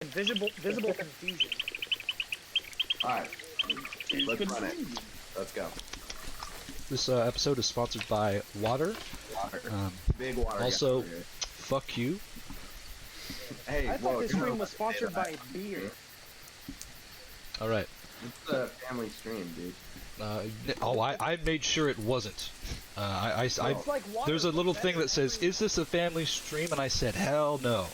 Visible confusion. Alright, let's run it. Let's go. This episode is sponsored by water. Water. Big water. Also, fuck you. Hey, I thought this stream was sponsored by beer. Alright. It's a family stream, dude. I made sure it wasn't. It's like water there's a little for thing that says, everything. "Is this a family stream?" And I said, "Hell no."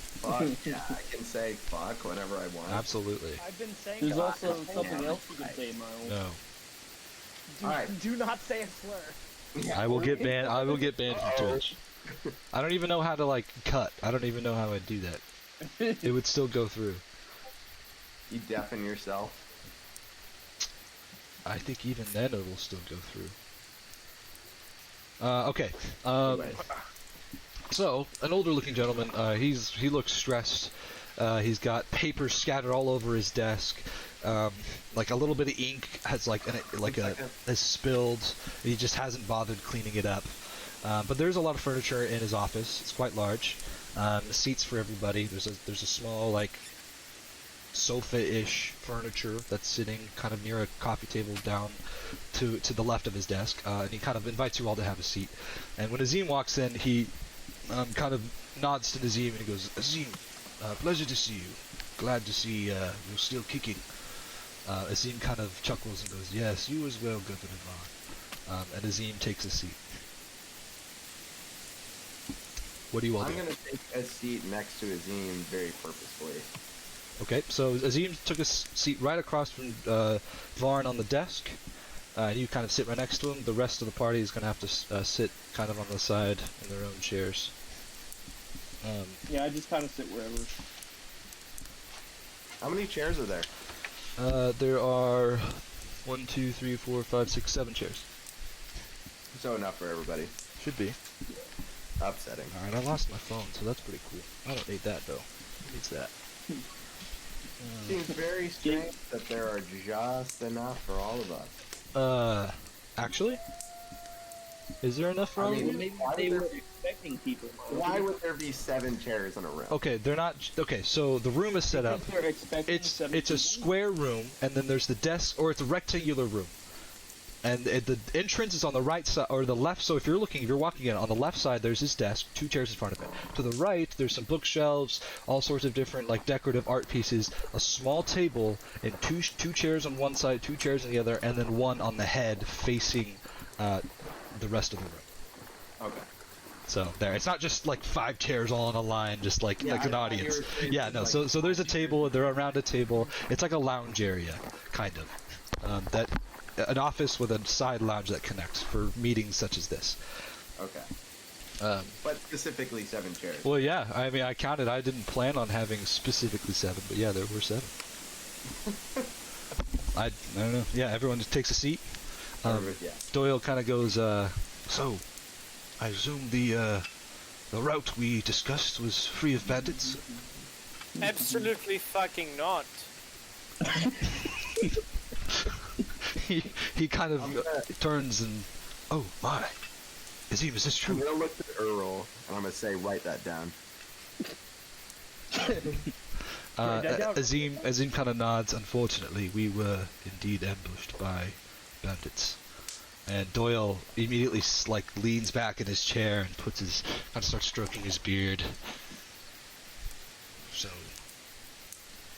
Fuck, yeah, I can say fuck whenever I want. Absolutely. I've been saying There's that also this whole something time. else you can say, Miles. No. Alright. Do not say a slur. Yeah. I will get banned. I will get banned from Twitch. I don't even know how to cut. I don't even know how I'd do that. It would still go through. You deafen yourself. I think even then it will still go through. Okay. So, an older-looking gentleman. He looks stressed. He's got papers scattered all over his desk. Like a little bit of ink has has spilled. He just hasn't bothered cleaning it up. But there's a lot of furniture in his office. It's quite large. Seats for everybody. There's a small sofa-ish furniture that's sitting kind of near a coffee table down to the left of his desk, and he kind of invites you all to have a seat. And when Azim walks in, he kind of nods to Azim and he goes, "Azim, pleasure to see you. Glad to see you're still kicking." Azim kind of chuckles and goes, "Yes, you as well, Governor Vaughn." And Azim takes a seat. What do you all do? I'm gonna take a seat next to Azim very purposefully. Okay, so Azim took a seat right across from Varn on the desk. You kind of sit right next to him. The rest of the party is going to have to sit kind of on the side in their own chairs. Yeah, I just kind of sit wherever. How many chairs are there? There are 1, 2, 3, 4, 5, 6, 7 chairs. So enough for everybody. Should be. Upsetting. Alright, I lost my phone, so that's pretty cool. I don't need that, though. Who needs that? Seems very strange that there are just enough for all of us. Actually? Is there enough for all of you? Maybe they were expecting people. Why would there be 7 chairs in a room? Okay, they're not... Okay, so the room is set up. They're expecting It's a people? square room, and then there's the desk, or it's a rectangular room. And the entrance is on the right side, or the left, so if you're walking in, on the left side there's his desk, 2 chairs in front of it. To the right, there's some bookshelves, all sorts of different, decorative art pieces, a small table, and two chairs on one side, 2 chairs on the other, and then one on the head facing the rest of the room. Okay. So, there. It's not just, 5 chairs all in a line, just like an audience. Yeah, no, so there's a table, they're around a table. It's like a lounge area, kind of. An office with a side lounge that connects for meetings such as this. Okay. But specifically 7 chairs. Well, yeah. I mean, I counted. I didn't plan on having specifically 7, but yeah, there were 7. I don't know. Yeah, everyone just takes a seat. Yeah. Doyle kind of goes, so, I assume the route we discussed was free of bandits? Absolutely fucking not. He kind of turns and, oh my, Azim, is this true? I'm gonna look at Earl and I'm gonna say, write that down. Azim kind of nods. Unfortunately, we were indeed ambushed by bandits. And Doyle immediately leans back in his chair and kind of starts stroking his beard. So,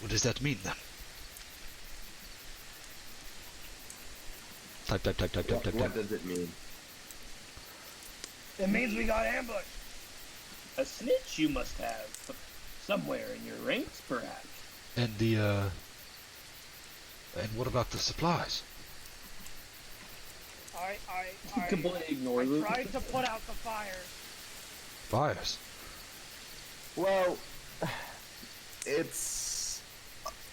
what does that mean then? Type. What does it mean? It means we got ambushed. A snitch you must have. Somewhere in your ranks, perhaps. And and what about the supplies? You completely ignore them. I tried to put out the fires. Fires? Well, it's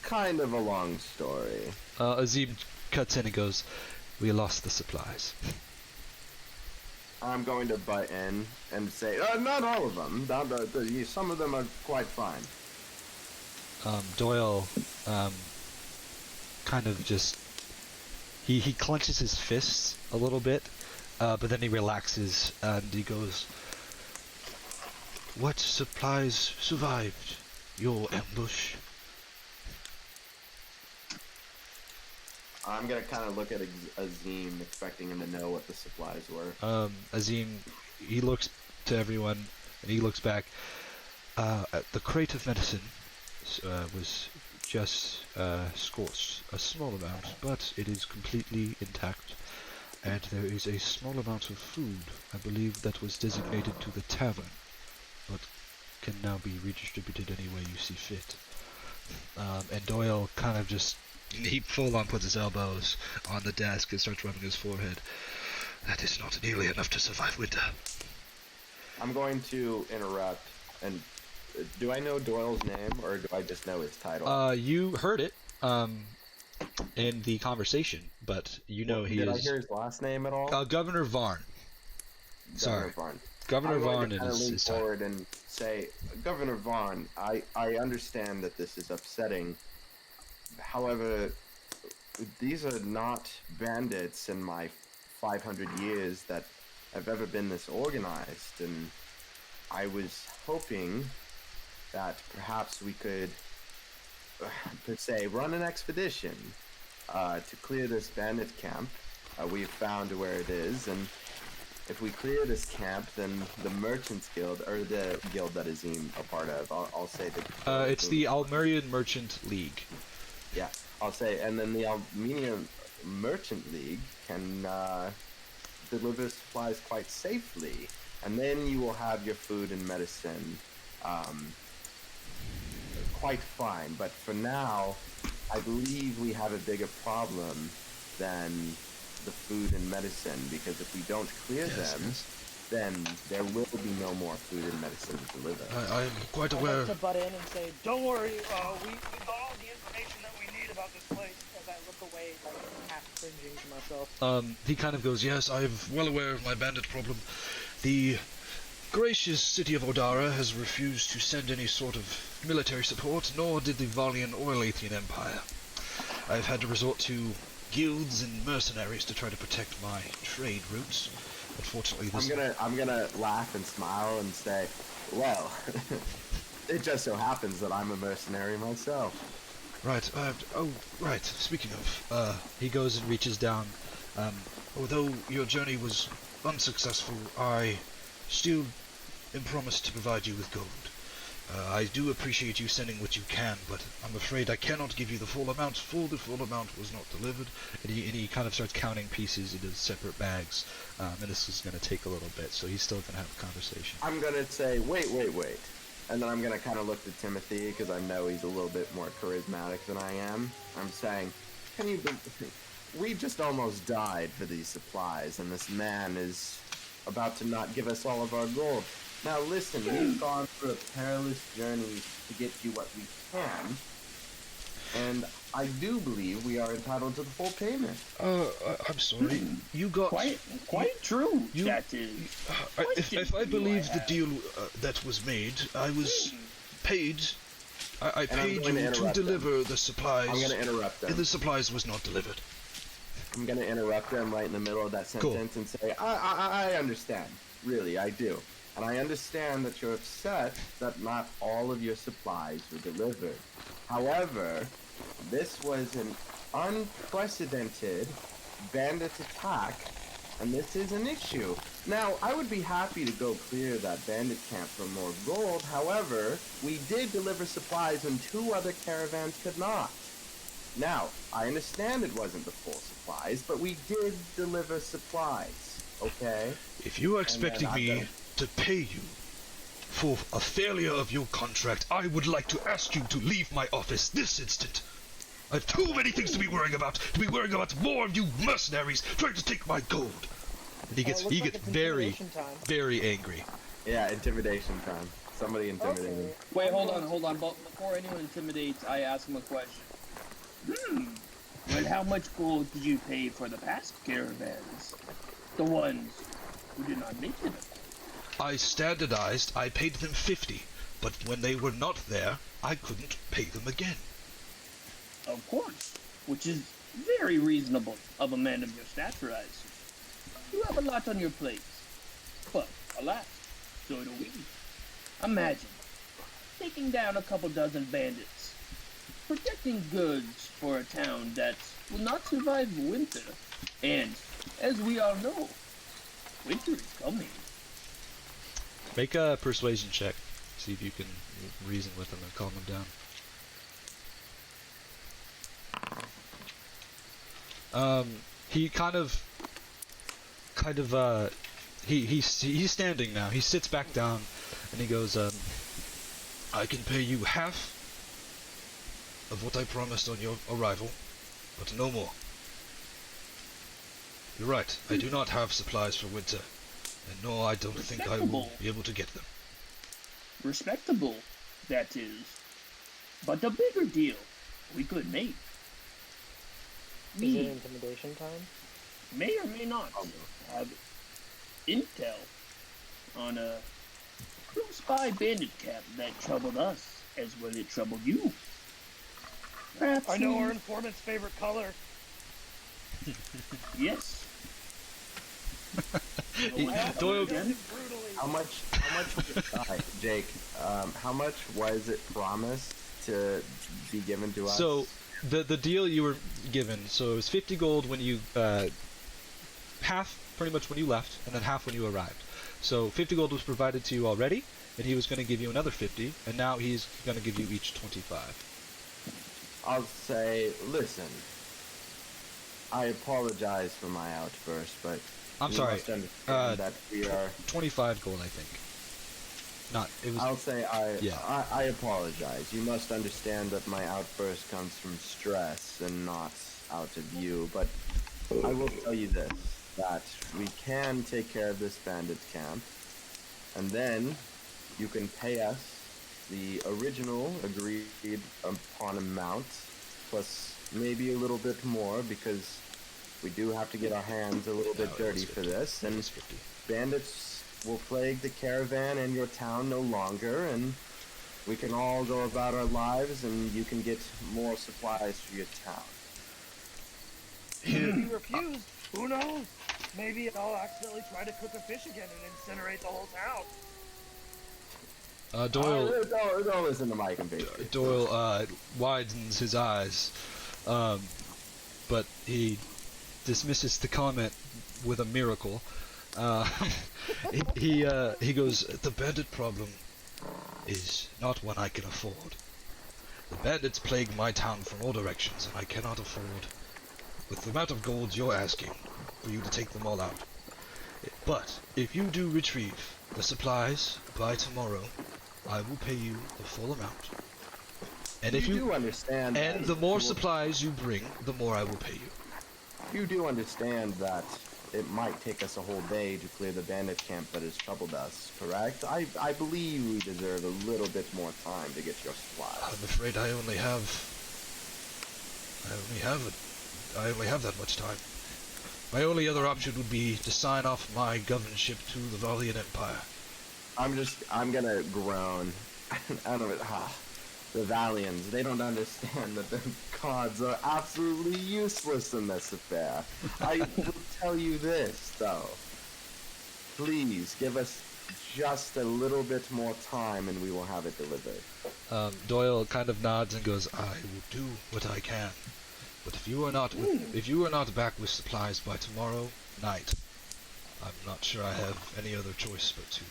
kind of a long story. Azim cuts in and goes, "We lost the supplies." I'm going to butt in and say, not all of them. Some of them are quite fine. Doyle, kind of just... He clenches his fists a little bit, but then he relaxes and he goes, "What supplies survived? your ambush? I'm gonna kind of look at Azim, expecting him to know what the supplies were. Azim, he looks to everyone, and he looks back. The crate of medicine was just scorched a small amount, but it is completely intact. And there is a small amount of food, I believe, that was designated to the tavern, but can now be redistributed any way you see fit. And Doyle kind of just, he full on puts his elbows on the desk and starts rubbing his forehead. That is not nearly enough to survive winter. I'm going to interrupt, and do I know Doyle's name, or do I just know his title? You heard it, in the conversation, but you know he Did is... I hear his last name at all? Governor Varn. Sorry. Governor Varn is his lean forward and say, Governor Varn, I understand that this is upsetting. However, these are not bandits in my 500 years that have ever been this organized, and I was hoping that perhaps we could, per se, run an expedition to clear this bandit camp. We have found where it is, and if we clear this camp, then the Merchants Guild, or the guild that Azim a part of, I'll say the... it's the Almerian Merchant League. Yeah, I'll say, and then the Almenian Merchant League can deliver supplies quite safely, and then you will have your food and medicine quite fine. But for now, I believe we have a bigger problem than the food and medicine, because if we don't clear them, then there will be no more food and medicine to deliver. I am quite I'd aware. like to butt in and say, don't worry, we got all the information that we need about this place, as I look away, like, half cringing to myself. He kind of goes, yes, I'm well aware of my bandit problem. The gracious city of Odara has refused to send any sort of military support, nor did the Valian or Lathian Empire. I've had to resort to guilds and mercenaries to try to protect my trade routes. Unfortunately, this... I'm gonna laugh and smile and say, well, it just so happens that I'm a mercenary myself. Right, right, speaking of, he goes and reaches down. Although your journey was unsuccessful, I still am promised to provide you with gold. I do appreciate you sending what you can, but I'm afraid I cannot give you the full amount, for the full amount was not delivered. And he kind of starts counting pieces into separate bags, and this is going to take a little bit, so he's still going to have a conversation. I'm going to say, wait. And then I'm going to kind of look to Timothy, because I know he's a little bit more charismatic than I am. I'm saying, can you believe... We just almost died for these supplies, and this man is about to not give us all of our gold. Now listen, we've gone through a perilous journey to get you what we can, and I do believe we are entitled to the full payment. I'm sorry. You got... Quite true, that is. If I believe the deal that was made, I was paid... I paid you to deliver the supplies. I'm going to interrupt them. And the supplies was not delivered. I'm going to interrupt them right in the middle of that sentence and say, I understand. Really, I do. And I understand that you're upset that not all of your supplies were delivered. However, this was an unprecedented bandit attack, and this is an issue. Now, I would be happy to go clear that bandit camp for more gold. However, we did deliver supplies when 2 other caravans could not. Now, I understand it wasn't the full supplies, but we did deliver supplies, okay? If you are expecting me to pay you for a failure of your contract, I would like to ask you to leave my office this instant. I have too many things to be worrying about more of you mercenaries trying to take my gold. And he gets very, very angry. Yeah, intimidation time. Somebody intimidate him. Wait, hold on. Before anyone intimidates, I ask him a question. And how much gold did you pay for the past caravans? The ones who did not make it? I standardized, I paid them 50, but when they were not there, I couldn't pay them again. Of course, which is very reasonable of a man of your stature, I assume. You have a lot on your plate. But, alas, so do we. Imagine, taking down a couple dozen bandits, protecting goods for a town that will not survive winter. And, as we all know, winter is coming. Make a persuasion check. See if you can reason with them and calm them down. He he's standing now. He sits back down and he goes, I can pay you half of what I promised on your arrival, but no more. You're right, I do not have supplies for winter, and no, I don't think I will be able to get them. Respectable, that is. But the bigger deal we could make. Is it intimidation time? May or may not have intel on a close by bandit camp that troubled us as well it troubled you. Perhaps I know our informant's favorite color. Yes. Doyle, How much Jake, how much was it promised to be given to us? so the deal you were given, so it was 50 gold when you, half pretty much when you left, and then half when you arrived. So 50 gold was provided to you already, and he was going to give you another 50, and now he's going to give you each 25. I'll say, listen, I apologize for my outburst, but I'm you sorry, must understand that we are... 25 gold, I think. Not, it was... I'll say yeah. I apologize. You must understand that my outburst comes from stress and not out of you, but I will tell you this, that we can take care of this bandit camp, and then you can pay us the original agreed upon amount, plus maybe a little bit more, because we do have to get our hands a little bit dirty for this, and bandits will plague the caravan and your town no longer, and we can all go about our lives, and you can get more supplies for your town. If you refuse, who knows? Maybe I'll accidentally try to cook a fish again and incinerate the whole town. Doyle... Don't listen to Mike and Baker. Doyle widens his eyes, but he dismisses the comment with a miracle. He goes, the bandit problem is not one I can afford. The bandits plague my town from all directions, and I cannot afford, with the amount of gold you're asking, for you to take them all out. But if you do retrieve the supplies by tomorrow, I will pay you the full amount. And if you do understand, and the more supplies you bring, the more I will pay you. You do understand that it might take us a whole day to clear the bandit camp that has troubled us, correct? I believe we deserve a little bit more time to get your supplies. I'm afraid I only have that much time. My only other option would be to sign off my governorship to the Valiant Empire. I'm gonna groan. I don't know. The Valians, they don't understand that the gods are absolutely useless in this affair. I will tell you this, though. Please, give us just a little bit more time and we will have it delivered. Doyle kind of nods and goes, I will do what I can. But if you are not back with supplies by tomorrow night, I'm not sure I have any other choice but to.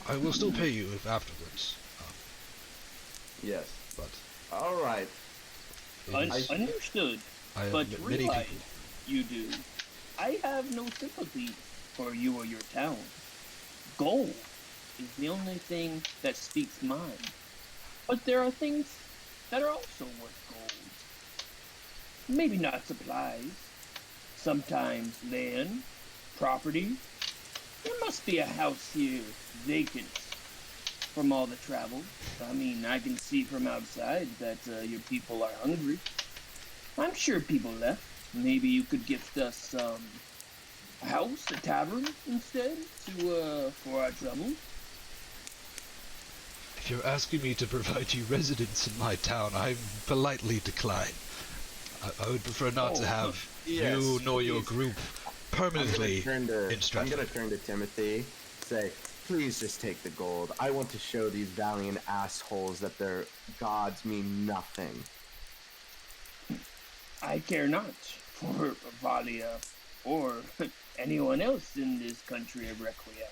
I will still pay you if afterwards. Yes. But all right. Understood. But realize you do. I have no sympathy for you or your town. Gold is the only thing that speaks mine. But there are things that are also worth gold. Maybe not supplies. Sometimes land, property. There must be a house here vacant from all the travel. I mean, I can see from outside that your people are hungry. I'm sure people left. Maybe you could gift us a house, a tavern instead, for our trouble. if you're asking me to provide you residence in my town, I politely decline. I would prefer not to have you nor your group permanently in Stratford. I'm going to turn to Timothy, say, Please just take the gold. I want to show these valiant assholes that their gods mean nothing. I care not for Valia or anyone else in this country of Requia.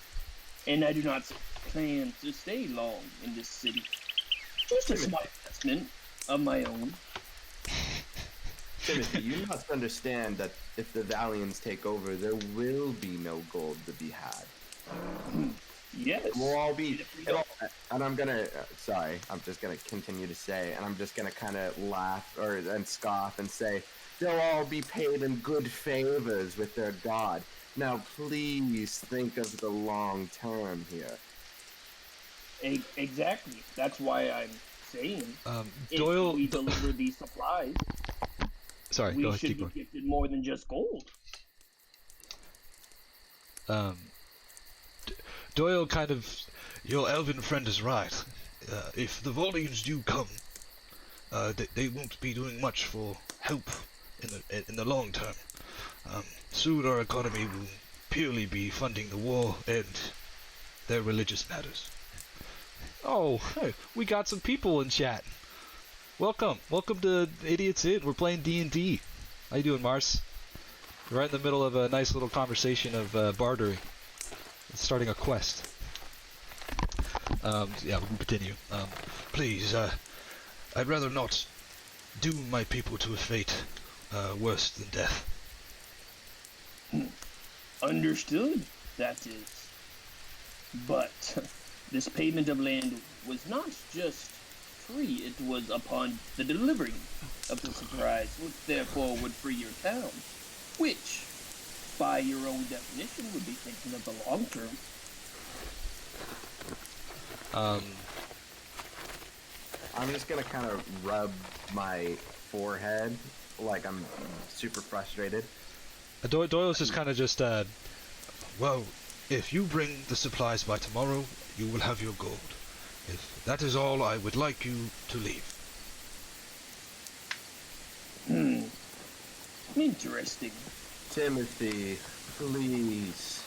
And I do not plan to stay long in this city. Just a small investment of my own. Timothy, you must understand that if the Valians take over, there will be no gold to be had. Yes. We'll all be, and I'm gonna, sorry, I'm just gonna continue to say, and I'm just gonna kind of laugh and scoff and say, they'll all be paid in good favors with their god. Now please think of the long term here. Exactly. That's why I'm saying, Doyle, if we deliver these supplies, sorry, we go ahead, should keep be going. gifted more than just gold. Doyle kind of, your elven friend is right. If the Volians do come, they won't be doing much for help in the long term. Soon our economy will purely be funding the war and their religious matters. Oh, hey, we got some people in chat. Welcome to Idiots Inn. We're playing D&D. How you doing, Mars? We're right in the middle of a nice little conversation of bartering. Starting a quest. Yeah, we can continue. Please, I'd rather not doom my people to a fate worse than death. Understood, that is. But this payment of land was not just free, it was upon the delivering of the surprise, which therefore would free your town, which, by your own definition, would be thinking of the long term. I'm just gonna kind of rub my forehead like I'm super frustrated. Doyle's just kind of well, if you bring the supplies by tomorrow, you will have your gold. If that is all, I would like you to leave. Interesting. Timothy, please,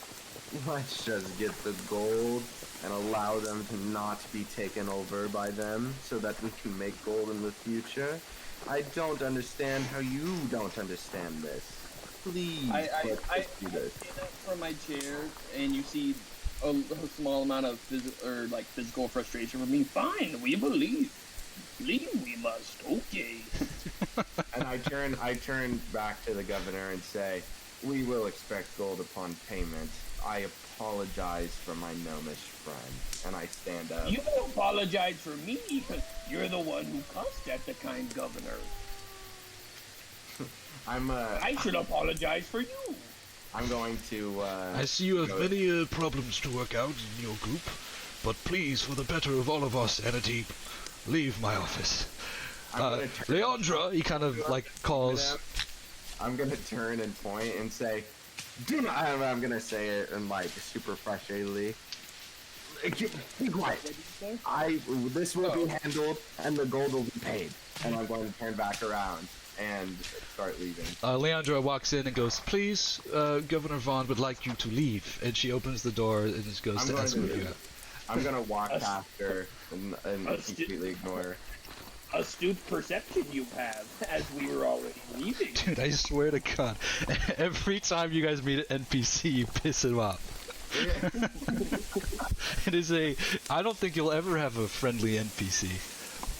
let's just get the gold and allow them to not be taken over by them so that we can make gold in the future. I don't understand how you don't understand this. Please, let's just do this. stand up from my chair, and you see a small amount of physical frustration from me. Fine, we believe. Believe we must. Okay. And I turn back to the governor and say, we will expect gold upon payment. I apologize for my gnomish friend. And I stand up. You don't apologize for me, because you're the one who cussed at the kind governor. I should apologize for you. I'm going to, I see you have many problems to work out in your group, but please, for the better of all of our sanity, leave my office. Leandra, he kind of calls. I'm gonna turn and point and say, do not. I'm gonna say it in super frustratingly. Be quiet. This will be handled, and the gold will be paid. And I'm going to turn back around and start leaving. Leandra walks in and goes, please, Governor Vaughn would like you to leave. And she opens the door and just goes to escort you out. I'm gonna walk past her and completely ignore her. Astute perception you have, as we were already leaving. Dude, I swear to God, every time you guys meet an NPC, you piss him off. I don't think you'll ever have a friendly NPC.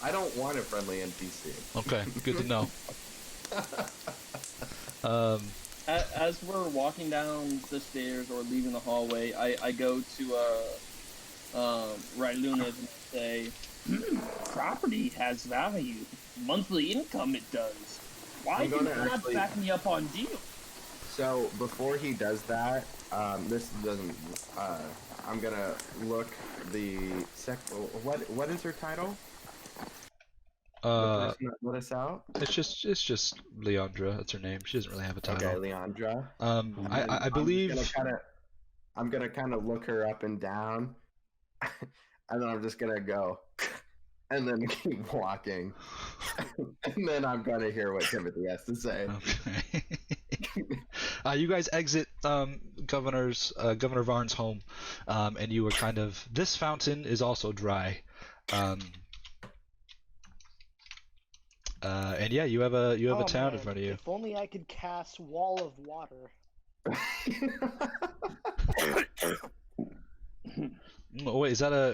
I don't want a friendly NPC. Okay, good to know. As we're walking down the stairs or leaving the hallway, I go to Ryluna and say, property has value. Monthly income it does. Why do you not back me up on deal? So before he does that, this doesn't. I'm gonna look the What is her title? The person that let us out. It's just Leandra. That's her name. She doesn't really have a title. Okay, Leandra. I believe. I'm gonna kind of look her up and down, and then I'm just gonna go, and then keep walking, and then I'm gonna hear what Timothy has to say. Okay. You guys exit Governor Varn's home, and you are kind of. This fountain is also dry, and yeah, you have a town in front of you. If only I could cast Wall of Water. Oh, wait, is that a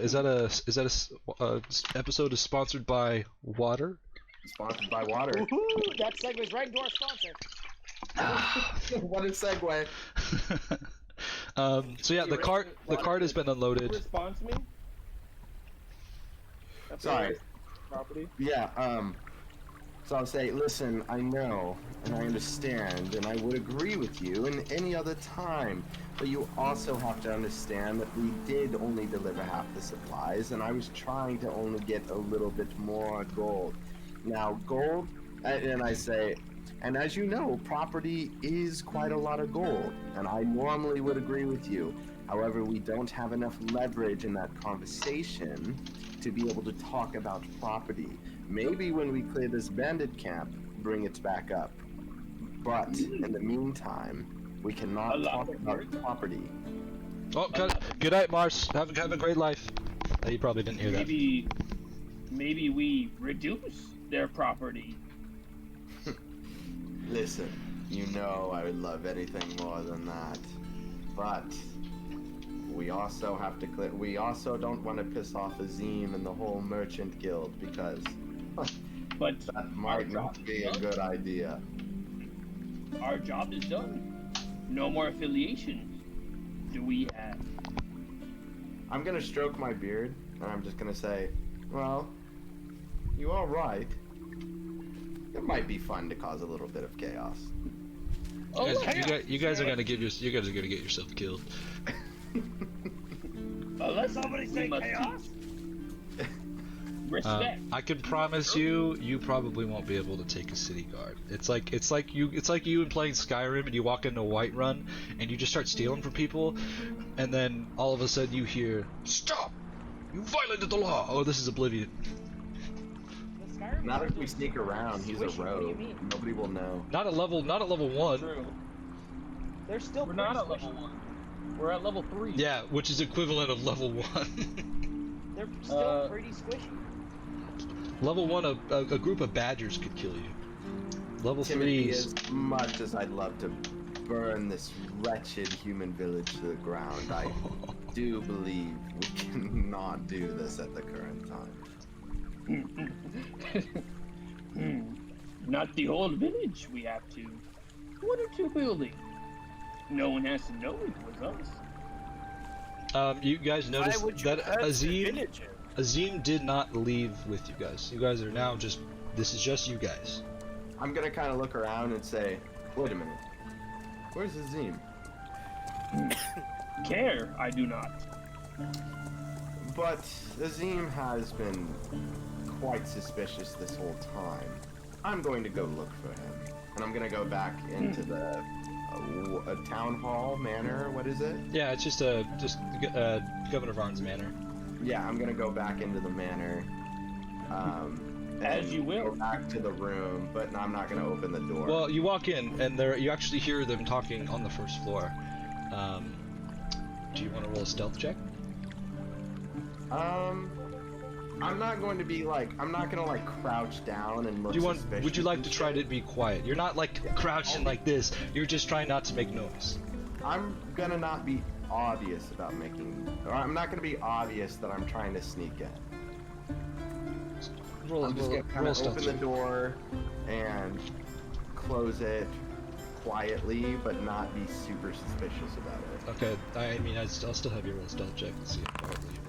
episode is sponsored by water? Sponsored by water. Woohoo! That segues right into our sponsor. What a segue. So yeah, the cart has been unloaded. Respond to me. That's Sorry. Property. Yeah, so I'll say, listen, I know, and I understand, and I would agree with you in any other time, but you also have to understand that we did only deliver half the supplies, and I was trying to only get a little bit more gold. Now, gold, and I say, and as you know, property is quite a lot of gold, and I normally would agree with you. However, we don't have enough leverage in that conversation to be able to talk about property. Maybe when we clear this bandit camp, bring it back up. But in the meantime, we cannot talk about property. Oh, good night, Mars. Have a great life. You probably didn't hear that. Maybe we reduce their property. Listen, you know I would love anything more than that. But we also have to clear. We also don't want to piss off Azim and the whole merchant guild because But that might not be a good idea. Our job is done. No more affiliations. Do we have? I'm gonna stroke my beard and I'm just gonna say, well, you are right. It might be fun to cause a little bit of chaos. You guys are gonna get yourself killed. Unless Somebody say chaos? Respect. I can promise you probably won't be able to take a city guard. It's like you in playing Skyrim and you walk into Whiterun and you just start stealing from people, and then all of a sudden you hear, "Stop! You violated the law!" Oh, this is Oblivion. Not if we sneak around. He's a Squishy, what do you rogue. mean? Nobody will know. Not at level 1. True. They're still We're pretty not at squishy. level 1. We're at level 3. Yeah, which is equivalent of level 1. They're still pretty squishy. Level 1, a group of badgers could kill you. Level 3 Timothy, is... as much as I'd love to burn this wretched human village to the ground, I do believe we cannot do this at the current time. Not the whole village. We have to. 1 or 2 buildings. No one has to know it was us. You guys Why noticed would you that hurt the Azim villager? Azim did not leave with you guys. You guys are now just... This is just you guys. I'm gonna kind of look around and say, wait a minute. Where's Azim? Care, I do not. But Azim has been quite suspicious this whole time. I'm going to go look for him. And I'm gonna go back into the town hall manor. What is it? Yeah, it's just Governor Varn's manor. Yeah, I'm gonna go back into the manor. As and you will. Go back to the room, but I'm not gonna open the door. Well, you walk in, and you actually hear them talking on the first floor. Do you want to roll a stealth check? I'm not going to be like, I'm not gonna like crouch down and look suspicious. Would you like and to try shit. to be quiet? You're not like crouching like this. You're just trying not to make noise. I'm gonna not be obvious about or I'm not gonna be obvious that I'm trying to sneak in. I'm just gonna kind of open the door and close it quietly, but not be super suspicious about it. Okay, I mean, I'll still have you roll a stealth check and see how quietly you roll.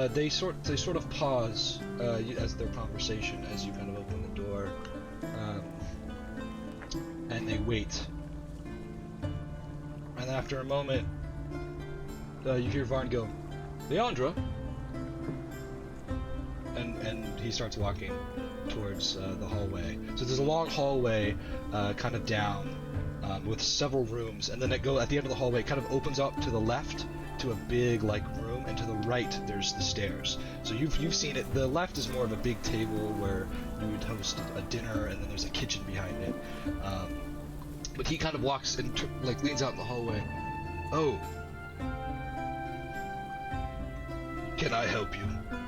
They sort of pause as their conversation as you kind of open the door, and they wait. And after a moment, you hear Varn go, "Leandra," and he starts walking towards the hallway. So there's a long hallway, kind of down, with several rooms, and then at the end of the hallway, it kind of opens up to the left into a big like room, and to the right there's the stairs. So you've seen it. The left is more of a big table where you would host a dinner, and then there's a kitchen behind it. But he kind of walks and like leans out in the hallway. Oh, can I help you?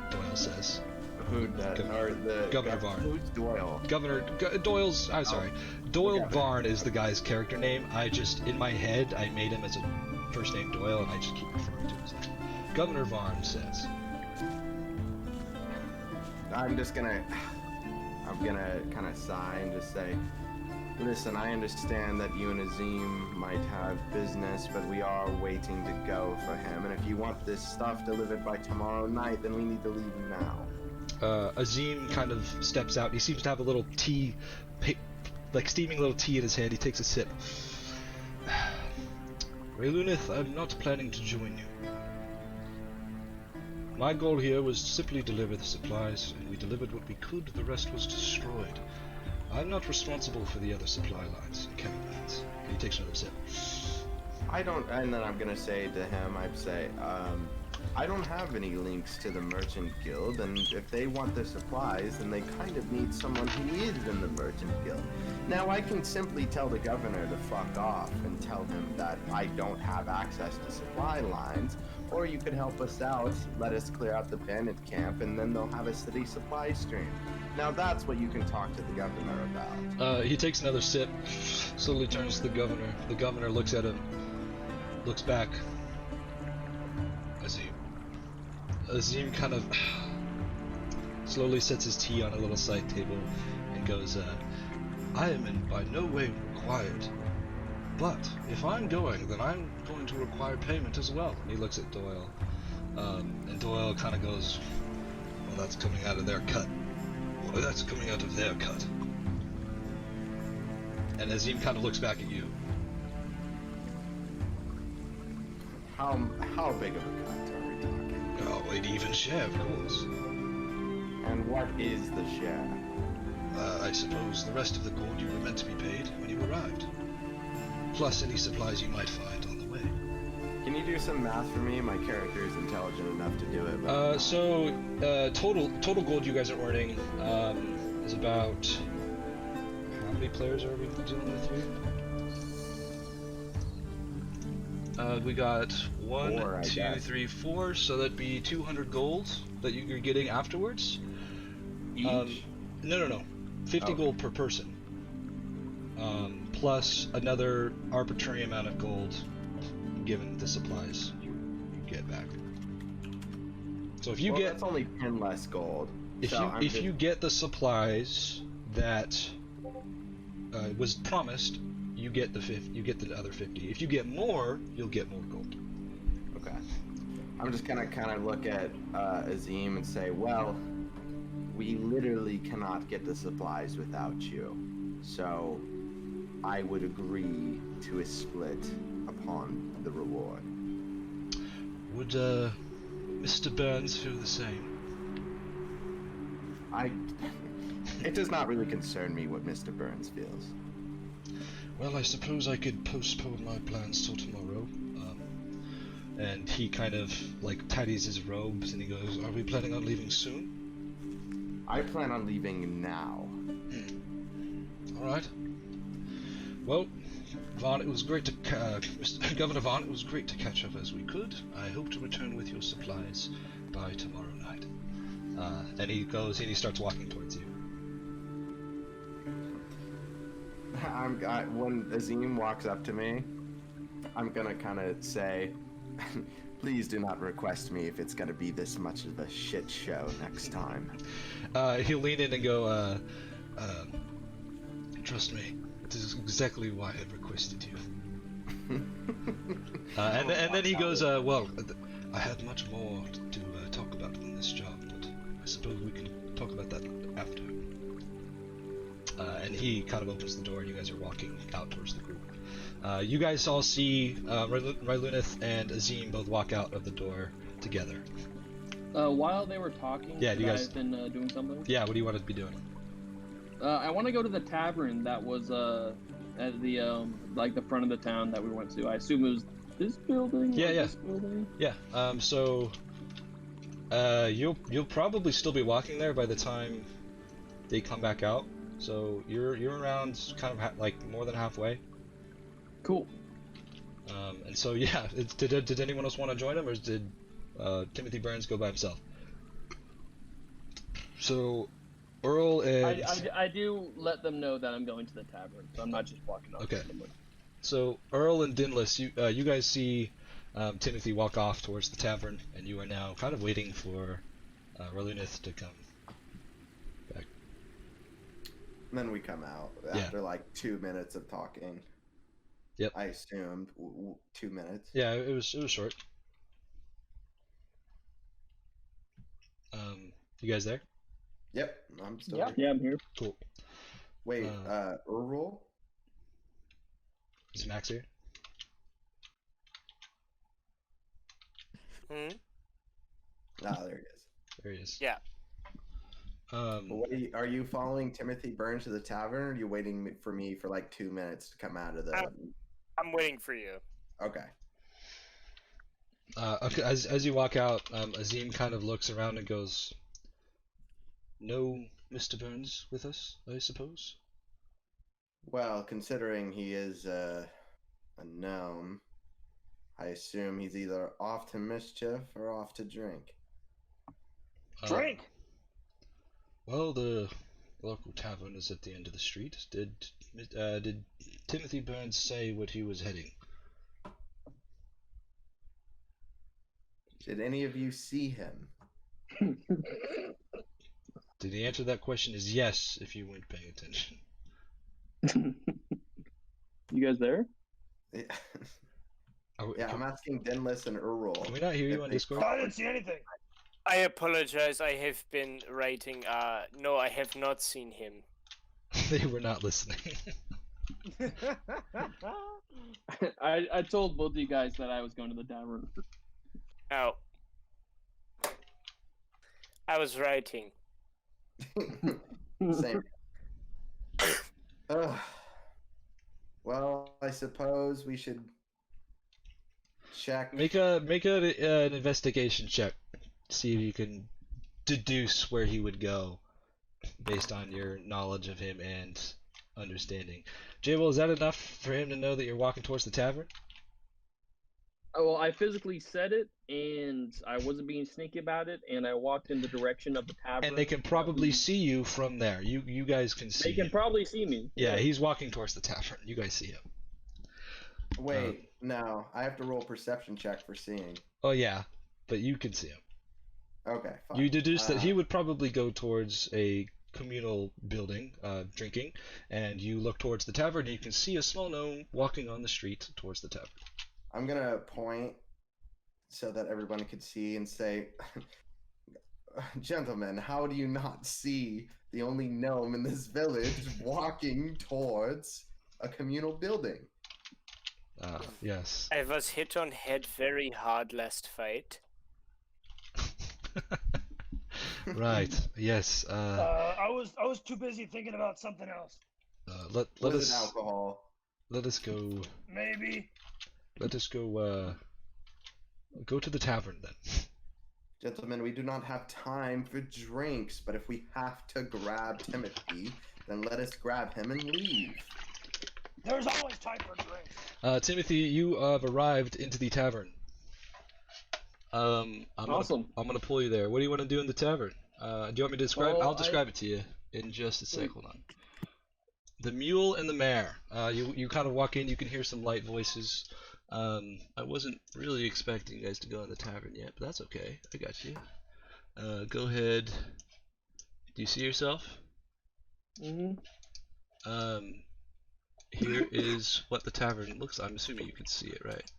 Doyle says. Who does? Or the Governor Varn. Who's Doyle? Doyle's. I'm sorry. Doyle Varn is the guy's character name. I just, in my head, I made him as a first name Doyle, and I just keep referring to him as that. Governor Varn says. I'm gonna kind of sigh and just say, listen, I understand that you and Azim might have business, but we are waiting to go for him. And if you want this stuff delivered by tomorrow night, then we need to leave now. Azim kind of steps out. He seems to have a little tea, like steaming little tea in his hand. He takes a sip. Raylunith, I'm not planning to join you. My goal here was to simply deliver the supplies, and we delivered what we could. The rest was destroyed. I'm not responsible for the other supply lines and chemical lines. He takes another sip. And then I'm gonna say to him, I'd say, I don't have any links to the Merchant Guild, and if they want their supplies, then they kind of need someone who is in the Merchant Guild. Now, I can simply tell the governor to fuck off and tell him that I don't have access to supply lines, or you could help us out, let us clear out the bandit camp, and then they'll have a steady supply stream. Now, that's what you can talk to the governor about. He takes another sip, slowly turns to the governor. The governor looks at him, looks back. Azim kind of slowly sets his tea on a little side table and goes, I am by no way required, but if I'm going, then I'm going to require payment as well. And he looks at Doyle, and Doyle kind of goes, well, that's coming out of their cut. Well, that's coming out of their cut. And Azim kind of looks back at you. How big of a cut are we talking? Oh, an even share, of course. And what is the share? I suppose the rest of the gold you were meant to be paid when you arrived. Plus any supplies you might find on the way. Can you do some math for me? My character is intelligent enough to do it. Total gold you guys are earning is about... How many players are we dealing with here? We got 1, 2, 3, 4, so that'd be 200 gold that you're getting afterwards. Each? No. 50 gold per person. Plus another arbitrary amount of gold given the supplies you get back. So if you that's only 10 less gold. If you get the supplies that was promised, you get the other 50. If you get more, you'll get more gold. Okay. I'm just gonna kind of look at Azim and say, well, we literally cannot get the supplies without you, so I would agree to a split upon the reward. Would Mr. Burns feel the same? It does not really concern me what Mr. Burns feels. Well, I suppose I could postpone my plans till tomorrow. And he kind of like tidies his robes and he goes, "Are we planning on leaving soon?" I plan on leaving now. All right. Well, Vaughn, it was great to Governor Vaughn, it was great to catch up as we could. I hope to return with your supplies by tomorrow night. And he goes and he starts walking towards you. When Azim walks up to me, I'm gonna kind of say, please do not request me if it's gonna be this much of a shit show next time. He'll lean in and go, trust me, this is exactly why I requested you. And then he goes, well, I had much more to talk about than this job, but I suppose we can talk about that after. And he kind of opens the door and you guys are walking out towards the group. You guys all see Raylunith and Azim both walk out of the door together. While they were talking, yeah, you guys have been doing something? Yeah, what do you want to be doing? I want to go to the tavern that was at the like the front of the town that we went to. I assume it was this building? Yeah, or yeah. This building? Yeah. You'll probably still be walking there by the time they come back out. So you're around kind of like more than halfway. Cool. And so yeah, did anyone else want to join him, or did Timothy Burns go by himself? So Earl and I do let them know that I'm going to the tavern, so I'm not just walking off Okay. randomly. So Earl and Dinless, you guys see Timothy walk off towards the tavern, and you are now kind of waiting for Rolunith to come back. And then we come out after like 2 minutes of talking. Yep. I assumed 2 minutes. Yeah, it was short. You guys there? Yep, I'm still Yeah. here. Yeah, I'm here. Cool. Wait, Earl? Is Max here? Hmm? Ah, there he is. There he is. Yeah. What are you following Timothy Burns to the tavern, or are you waiting for me for like 2 minutes to come out of the... I'm waiting for you. Okay. Okay, as you walk out, Azim kind of looks around and goes, "No Mr. Burns with us, I suppose?" Well, considering he is a gnome, I assume he's either off to mischief or off to drink. Drink. Well, the local tavern is at the end of the street. Did Timothy Burns say what he was heading? Did any of you see him? Did the answer to that question is yes, if you weren't paying attention. You guys there? Yeah, I'm asking Denless and Earl. Can we not hear you on Discord? I didn't see anything. I apologize. I have been writing. No, I have not seen him. They were not listening. I told both of you guys that I was going to the tavern. Oh. I was writing. Same. Well, I suppose we should check. Make an investigation check. See if you can deduce where he would go based on your knowledge of him and understanding. Jable, is that enough for him to know that you're walking towards the tavern? Well, I physically said it, and I wasn't being sneaky about it, and I walked in the direction of the tavern. And they can probably see you from there. You guys can see. They can probably see me. Yeah, he's walking towards the tavern. You guys see him. Wait, no, I have to roll perception check for seeing. Oh yeah, but you can see him. Okay, fine. You deduce that he would probably go towards a communal building, drinking, and you look towards the tavern and you can see a small gnome walking on the street towards the tavern. I'm gonna point so that everyone could see and say, "Gentlemen, how do you not see the only gnome in this village walking towards a communal building?" Yes. I was hit on head very hard last fight. Right. Yes. I was too busy thinking about something else. Let Was us it alcohol? let us go. Maybe. Let us go. Go to the tavern then. Gentlemen, we do not have time for drinks, but if we have to grab Timothy, then let us grab him and leave. There's always time for drinks. Timothy, you have arrived into the tavern. Awesome. I'm gonna pull you there. What do you want to do in the tavern? Do you want me to describe? Well, I'll describe it to you in just a sec. Hold on. The mule and the mare. You kind of walk in. You can hear some light voices. I wasn't really expecting you guys to go in the tavern yet, but that's okay. I got you. Go ahead. Do you see yourself? Mm-hmm. Here is what the tavern looks like. I'm assuming you can see it, right?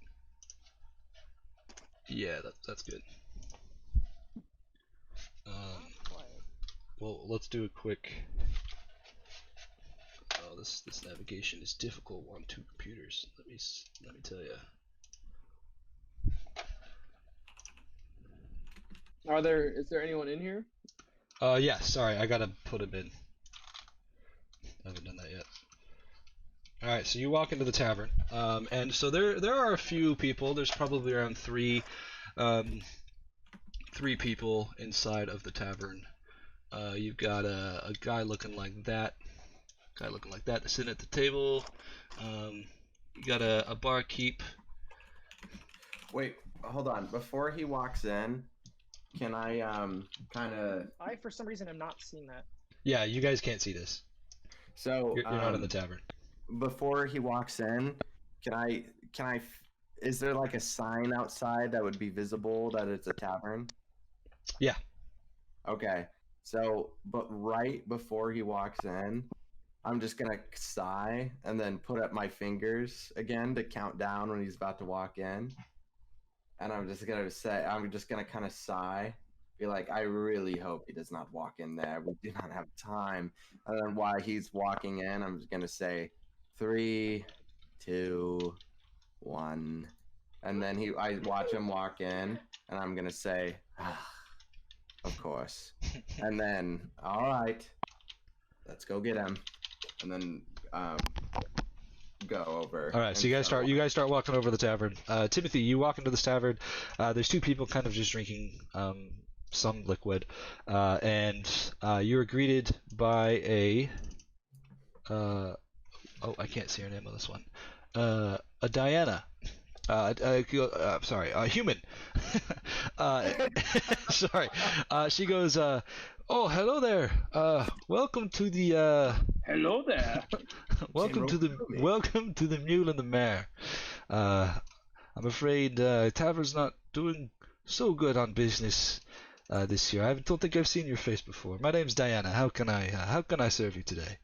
Yeah, that's good. Well, let's do a quick. Oh, this navigation is difficult on two computers. Let me tell you. Is there anyone in here? Yeah. Sorry, I gotta put him in. I haven't done that yet. All right, so you walk into the tavern, and so there are a few people. There's probably around three people inside of the tavern. You've got a guy looking like that, sitting at the table. You got a barkeep. Wait, hold on. Before he walks in, can I kind of? I, for some reason, am not seeing that. Yeah, you guys can't see this. So You're not in the tavern. Before he walks in, can I? Is there like a sign outside that would be visible that it's a tavern? Yeah. Okay. So, but right before he walks in, I'm just gonna sigh and then put up my fingers again to count down when he's about to walk in. And I'm just gonna kind of sigh, be like, I really hope he does not walk in there. We do not have time. And then while he's walking in, I'm just gonna say, 3, 2, 1, and then I watch him walk in, and I'm gonna say, of course. And then, all right, let's go get him. And then go over. All right, so you guys start walking over the tavern. Timothy, you walk into this tavern. There's two people kind of just drinking some liquid, and you're greeted by a I can't see her name on this one. A Diana. Sorry, a human. Sorry. She goes, oh, hello there. Welcome to the. Hello there. welcome to the Mule and the Mare. I'm afraid Tavern's not doing so good on business this year. I don't think I've seen your face before. My name's Diana. How can I serve you today?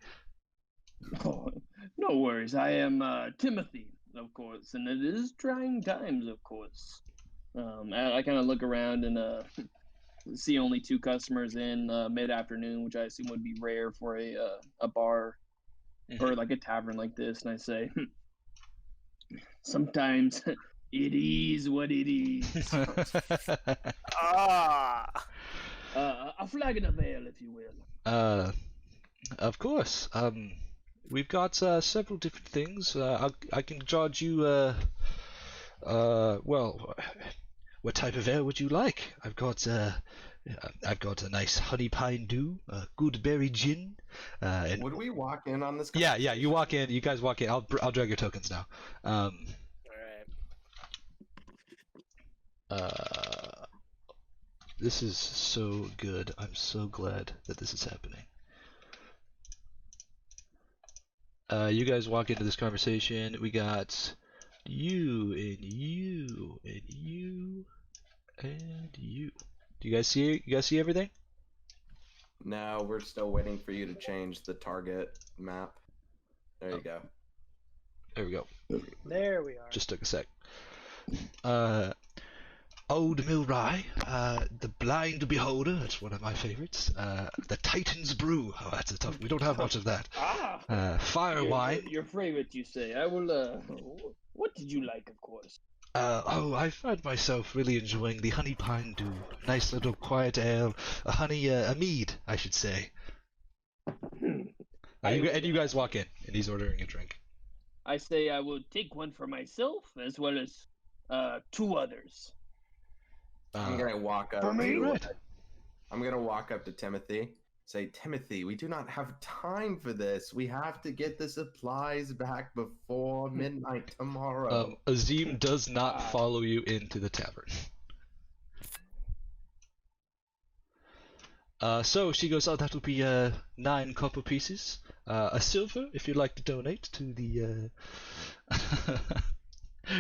Oh, no worries. I am Timothy, of course, and it is trying times, of course. I kind of look around and see only 2 customers in mid-afternoon, which I assume would be rare for a bar or like a tavern like this. And I say, sometimes it is what it is. A flagon of ale, if you will. Of course. We've got several different things. I can charge you. Well, what type of ale would you like? I've got a nice honey pine dew, good berry gin. And would we walk in on this? Yeah. You walk in. You guys walk in. I'll drag your tokens now. Alright. This is so good. I'm so glad that this is happening. You guys walk into this conversation. We got you and you and you and you. Do you guys see everything? No, we're still waiting for you to change the target map. There you go. There we go. There we are. Just took a sec. Old Mill Rye, the Blind Beholder, that's one of my favorites. The Titan's Brew, oh, that's a tough. We don't have much of that. Fire Wine. Your favorite, you say? I will. What did you like, of course? I find myself really enjoying the honey pine dew. Nice little quiet ale, a mead, I should say. You guys walk in, and he's ordering a drink. I say I will take one for myself as well as 2 others. I'm gonna walk up. For me? I'm gonna walk up to Timothy. Say, Timothy, we do not have time for this. We have to get the supplies back before midnight tomorrow. Azim does not follow you into the tavern. So she goes, oh, that'll be 9 copper pieces. A silver, if you'd like to donate to the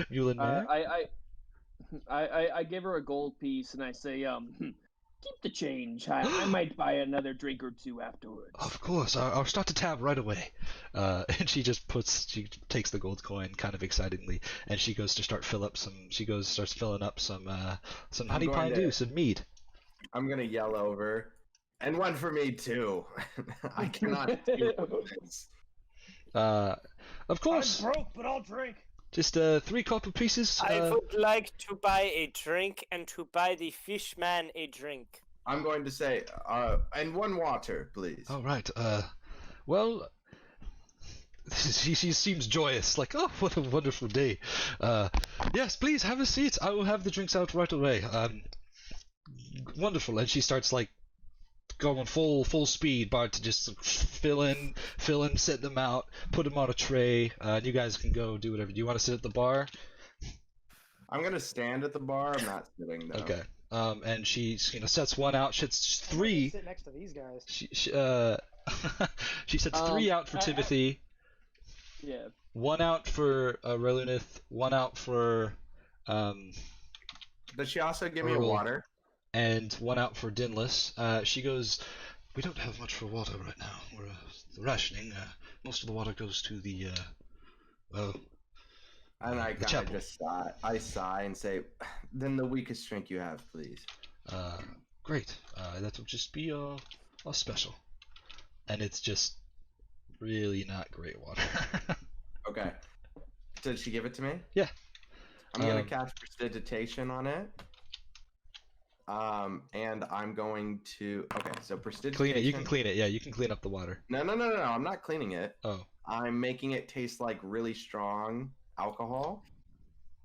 Mule and Mare. I give her a gold piece and I say, keep the change. I might buy another drink or 2 afterwards. Of course, I'll start the tab right away. And she takes the gold coin kind of excitingly, and she goes to start starts filling up some honey pine dew, some mead. I'm gonna yell over, and one for me too. I cannot do this. Of course. I'm broke, but I'll drink. Just 3 copper pieces. I would like to buy a drink and to buy the fishman a drink. I'm going to say, and 1 water, please. All right. Well, she seems joyous, like, oh, what a wonderful day. Yes, please have a seat. I will have the drinks out right away. Wonderful. And she starts like going full speed, Bart, to just fill in, set them out, put them on a tray. And you guys can go do whatever. Do you want to sit at the bar? I'm gonna stand at the bar. I'm not sitting though. Okay. And she sets one out. She sets three. Sit next to these guys. She sets three out for Timothy. Yeah. One out for Relunith. One out for Does she also give me a Earl. water? And one out for Dinless. She goes, we don't have much for water right now. We're rationing. Most of the water goes to the And I the kind chapel. of just sigh and say, then the weakest drink you have, please. Great. That will just be a special. And it's just really not great water. Okay. Did she give it to me? Yeah. I'm gonna cast Prestidigitation on it. And I'm going to. Okay, so Prestidigitation. Clean it. You can clean it. Yeah, you can clean up the water. No. I'm not cleaning it. Oh. I'm making it taste like really strong alcohol.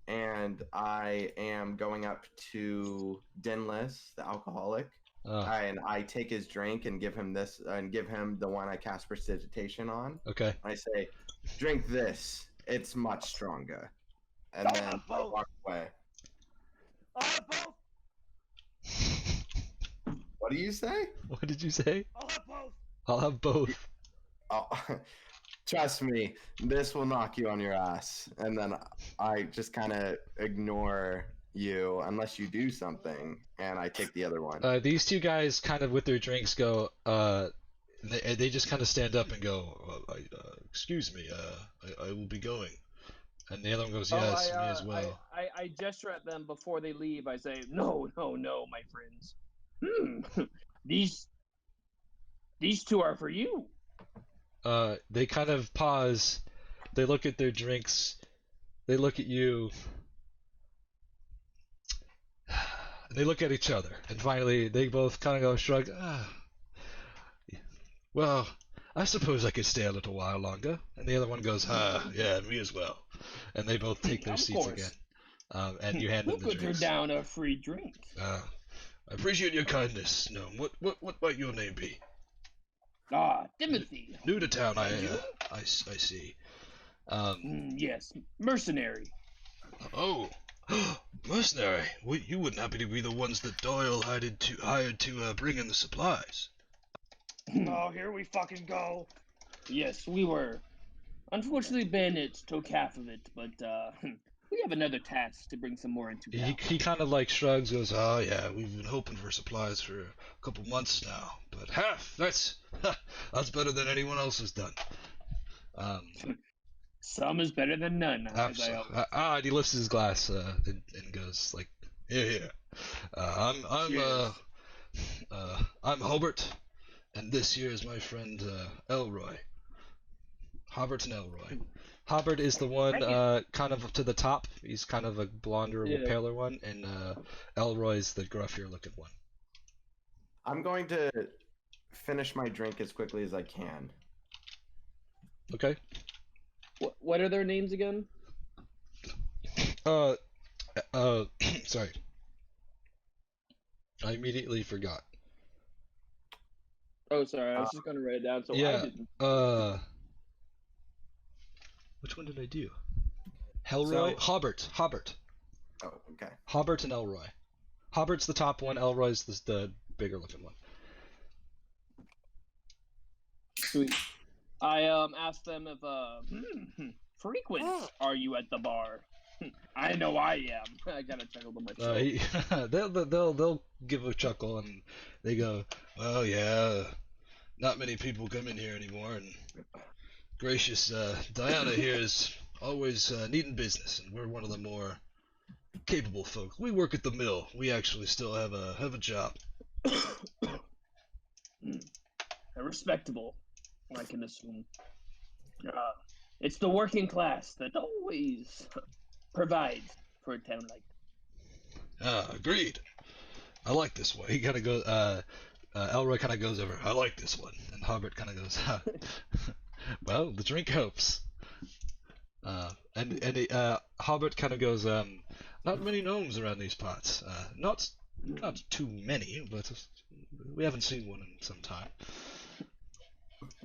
And I am going up to Dinless, the alcoholic. And I take his drink and give him this, and give him the one I cast Prestidigitation on. Okay. I say, drink this. It's much stronger. And then I walk away. Both. What do you say? What did you say? I'll have both. I'll have both. Oh, trust me, this will knock you on your ass. And then I just kind of ignore you unless you do something, and I take the other one. These two guys kind of with their drinks go, they just kind of stand up and go, excuse me, I will be going. And the other one goes, yes, me as well. I gesture at them before they leave. I say, no, my friends. These two are for you. They kind of pause. They look at their drinks. They look at you. And they look at each other. And finally, they both kind of go shrug. Well, I suppose I could stay a little while longer. And the other one goes, yeah, me as well. And they both take their Of seats course. again. And you hand them Who the could turn drinks. down a free drink? I appreciate your kindness. No, what might your name be? Timothy. New to town, I see. Yes, mercenary. Oh, mercenary. You wouldn't happen to be the ones that Doyle hired to bring in the supplies? Oh, here we fucking go. Yes, we were. Unfortunately, bandits took half of it, but we have another task to bring some more into town. He kind of like shrugs, goes, oh yeah, we've been hoping for supplies for a couple months now, but half, that's better than anyone else has done. Some is better than none. Absolutely. And he lifts his glass and goes like, here. I'm Hobart, and this here is my friend Elroy. Hobart and Elroy. Hobart is the one kind of to the top. He's kind of a blonder, paler one, and Elroy's the gruffier looking one. I'm going to finish my drink as quickly as I can. Okay. What are their names again? Sorry. I immediately forgot. Oh, sorry, I was just gonna write it down, so I Yeah. didn't. Which one did I do? Helroy? Hobart. Oh, okay. Hobart and Elroy. Hobart's the top one, Elroy's the bigger looking one. Sweet. I asked them if frequent are you at the bar? I know I am. I gotta chuckle to myself. They'll give a chuckle and they go, well, yeah, not many people come in here anymore, and gracious Diana here is always needing business, and we're one of the more capable folk. We work at the mill. We actually still have a job. Respectable, I can assume. It's the working class that always provides for a town like that. Agreed. I like this one. He kind of goes, Elroy kind of goes over, I like this one. And Hobart kind of goes, Well, the drink helps. Hobbit kind of goes, not many gnomes around these parts. Not too many, but we haven't seen one in some time.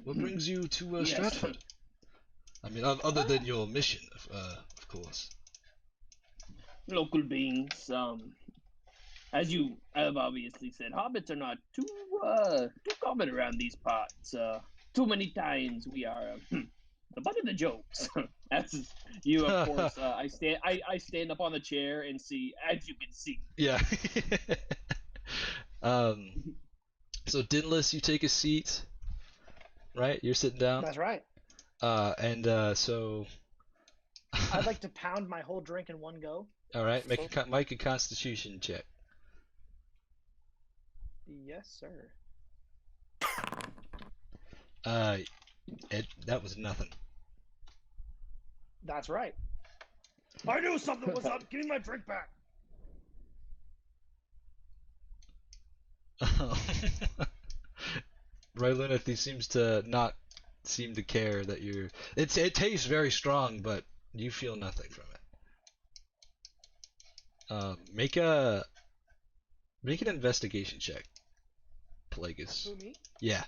What brings you to Yes. Stratford? I mean, other than your mission, of course. Local beings. As you have obviously said, hobbits are not too common around these parts. Too many times we are the butt of the jokes. As you, of course, I stand up on the chair and see, as you can see. Yeah. So Dinless, you take a seat, right? You're sitting down. That's right. So. I'd like to pound my whole drink in one go. All right, make a Constitution check. Yes, sir. That was nothing. That's right. I knew something was up. Give me my drink back. Rylunith seems to not seem to care that you're. It tastes very strong, but you feel nothing from it. Make an investigation check, Plagueis. Who, me? Yeah.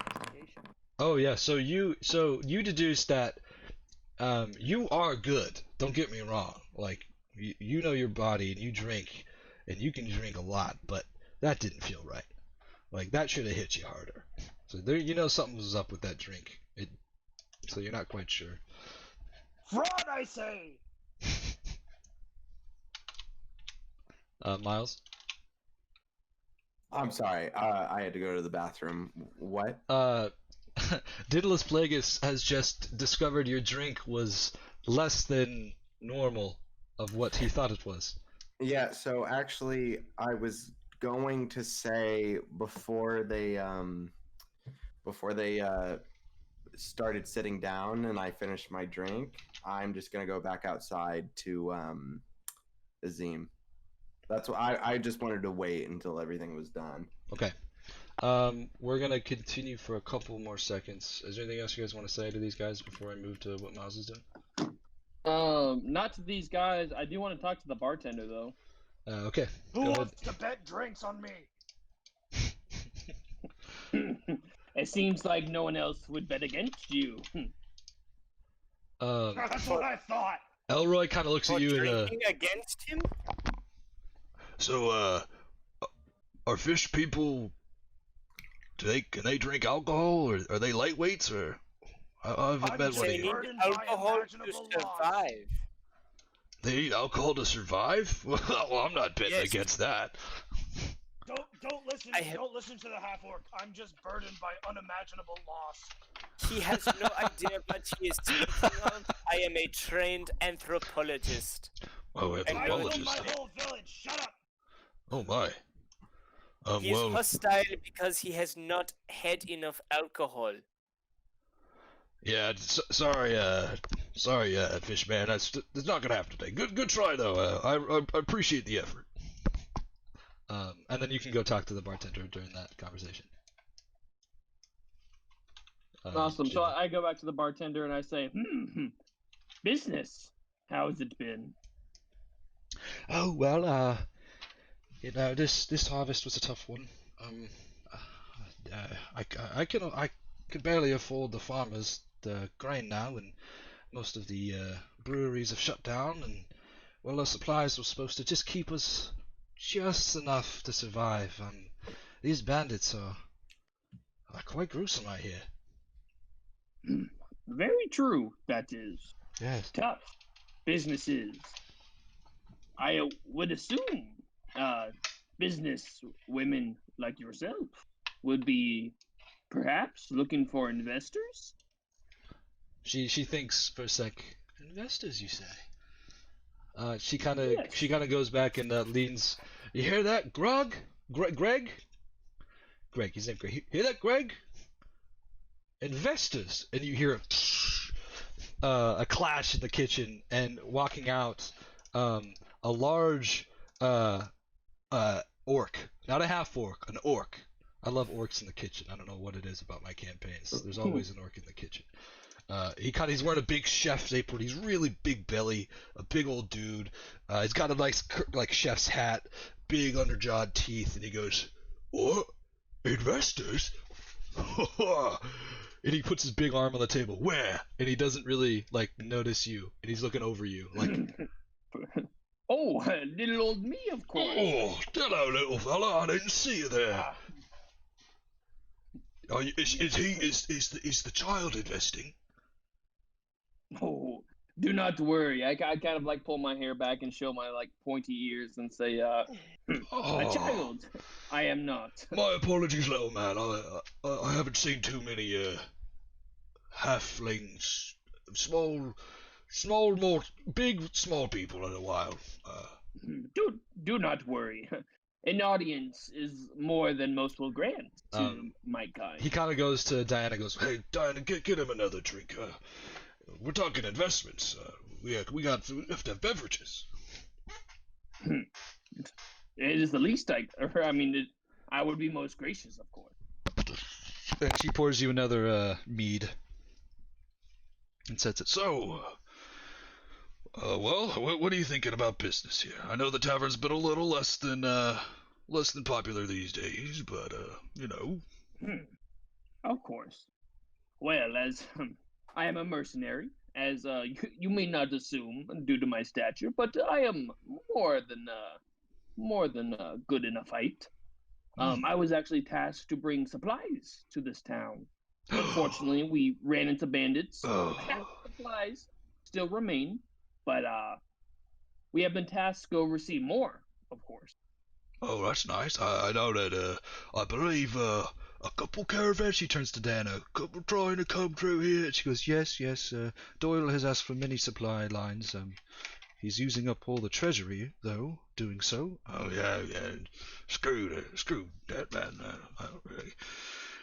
Investigation. Oh yeah. So you deduce that you are good. Don't get me wrong. Like you know your body and you drink, and you can drink a lot, but that didn't feel right. Like that should have hit you harder. So there, you know something was up with that drink. So you're not quite sure. Fraud, I say. Miles. I'm sorry. I had to go to the bathroom. What? Daedalus Plagueis has just discovered your drink was less than normal of what he thought it was. Yeah. So actually, I was going to say before they started sitting down and I finished my drink, I'm just gonna go back outside to Azim. That's what I just wanted to wait until everything was done. Okay. We're gonna continue for a couple more seconds. Is there anything else you guys want to say to these guys before I move to what Miles is doing? Not to these guys. I do want to talk to the bartender though. Okay. Who wants to bet drinks on me? It seems like no one else would bet against you. That's what I thought. Elroy kind of looks at you and drinking against him? So are fish people? Can they drink alcohol, or are they lightweights, or I haven't met one of They you. need alcohol to survive. They need alcohol to survive? Well, I'm not betting against that. Don't listen. Don't listen to the half orc. I'm just burdened by unimaginable loss. He has no idea what he is speaking of. I am a trained anthropologist. Oh, anthropologist. I killed my whole village. Shut up. Oh my. He is hostile because he has not had enough alcohol. Yeah, sorry, Fishman. That's not gonna happen today. Good try though. I appreciate the effort. And then you can go talk to the bartender during that conversation. Awesome. So I go back to the bartender and I say, business. How's it been? Oh well, this harvest was a tough one. I could barely afford the farmers the grain now, and most of the breweries have shut down, and well, the supplies were supposed to just keep us just enough to survive. These bandits are quite gruesome, I hear. Very true. That is. Yes. Tough businesses. I would assume business women like yourself would be perhaps looking for investors. She thinks for a sec. Investors, you say? She kind of goes back and leans. You hear that, Grog? Greg? Greg, his name Greg. Hear that, Greg? Investors, and you hear a clash in the kitchen, and walking out, a large orc, not a half orc, an orc, I love orcs in the kitchen. I don't know what it is about my campaigns. There's always an orc in the kitchen. He's wearing a big chef's apron. He's really big belly, a big old dude. He's got a nice like chef's hat, big underjawed teeth, and he goes, "What? Investors?" And he puts his big arm on the table. Where? And he doesn't really like notice you, and he's looking over you like. Oh, little old me, of course. Oh, hello, little fella. I didn't see you there. Is the child investing? Oh, do not worry. I kind of like pull my hair back and show my like pointy ears and say, a child. I am not. My apologies, little man. I haven't seen too many halflings, small, more big, small people in a while. Do not worry. An audience is more than most will grant to my kind. He kind of goes to Diana. Goes, "Hey, Diana, get him another drink. We're talking investments. We have to have beverages." It is the least I would be most gracious, of course. And she pours you another mead and sets it. So, well, what are you thinking about business here? I know the tavern's been a little less than popular these days, but you know. Of course. Well, as I am a mercenary, as you may not assume due to my stature, but I am more than good in a fight. I was actually tasked to bring supplies to this town. Unfortunately, we ran into bandits. Half supplies still remain, but we have been tasked to go receive more, of course. Oh, that's nice. I know that, I believe, a couple caravans, she turns to Dana, a couple trying to come through here. And she goes, yes, Doyle has asked for many supply lines. He's using up all the treasury, though, doing so. Oh, yeah. Screw that man. I don't really...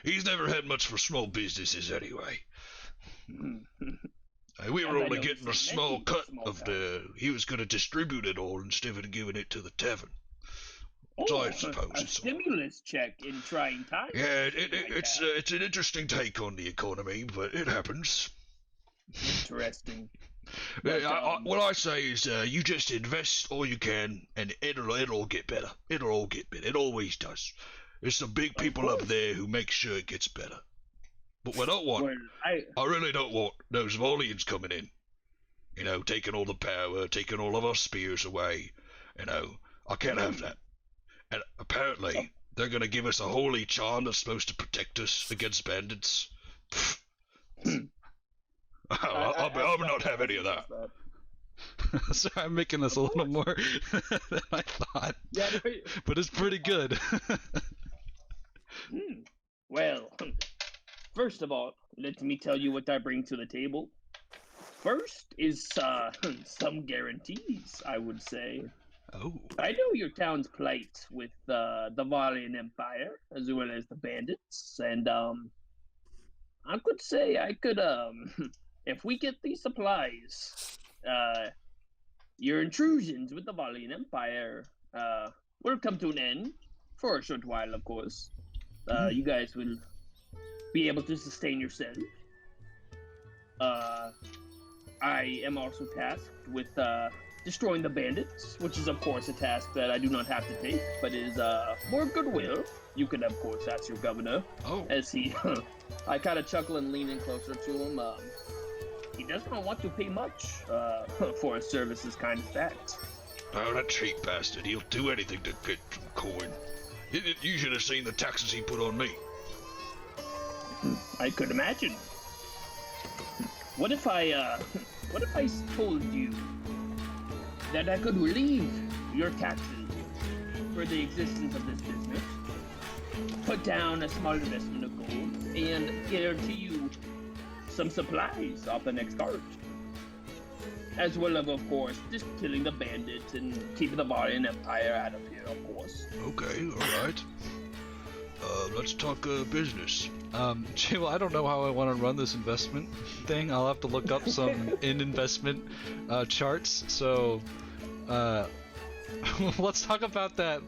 He's never had much for small businesses anyway. We were only getting a small cut of he was going to distribute it all instead of giving it to the tavern. So I suppose a stimulus check in trying times. Yeah, it's an interesting take on the economy, but it happens. Interesting. But, what I say is, you just invest all you can, and it'll all get better. It'll all get better. It always does. There's some big people up there who make sure it gets better. But we don't want. I really don't want those Volians coming in. You know, taking all the power, taking all of our spears away. You know, I can't have that. And apparently, they're going to give us a holy charm that's supposed to protect us against bandits. I'll not have any of that. Sorry, I'm making this a little more than I thought. Yeah, but it's pretty good. Well, first of all, let me tell you what I bring to the table. First is some guarantees, I would say. Oh. I know your town's plight with the Valian Empire, as well as the bandits, and I could say if we get these supplies, your intrusions with the Valian Empire will come to an end, for a short while, of course. You guys will be able to sustain yourself. I am also tasked with destroying the bandits, which is of course a task that I do not have to take, but is more goodwill. You can of course ask your governor. Oh. As he, I kind of chuckle and lean in closer to him. He does not want to pay much for his services, kind of that. Oh, that cheap bastard! He'll do anything to get some coin. You should have seen the taxes he put on me. I could imagine. What if I told you that I could relieve your taxes for the existence of this business, put down a small investment of gold, and guarantee you some supplies off the next cart? As well as, of course, just killing the bandits and keeping the Valian Empire out of here, of course. Okay, alright. Let's talk business. Well, I don't know how I want to run this investment thing. I'll have to look up some investment charts. So, let's talk about that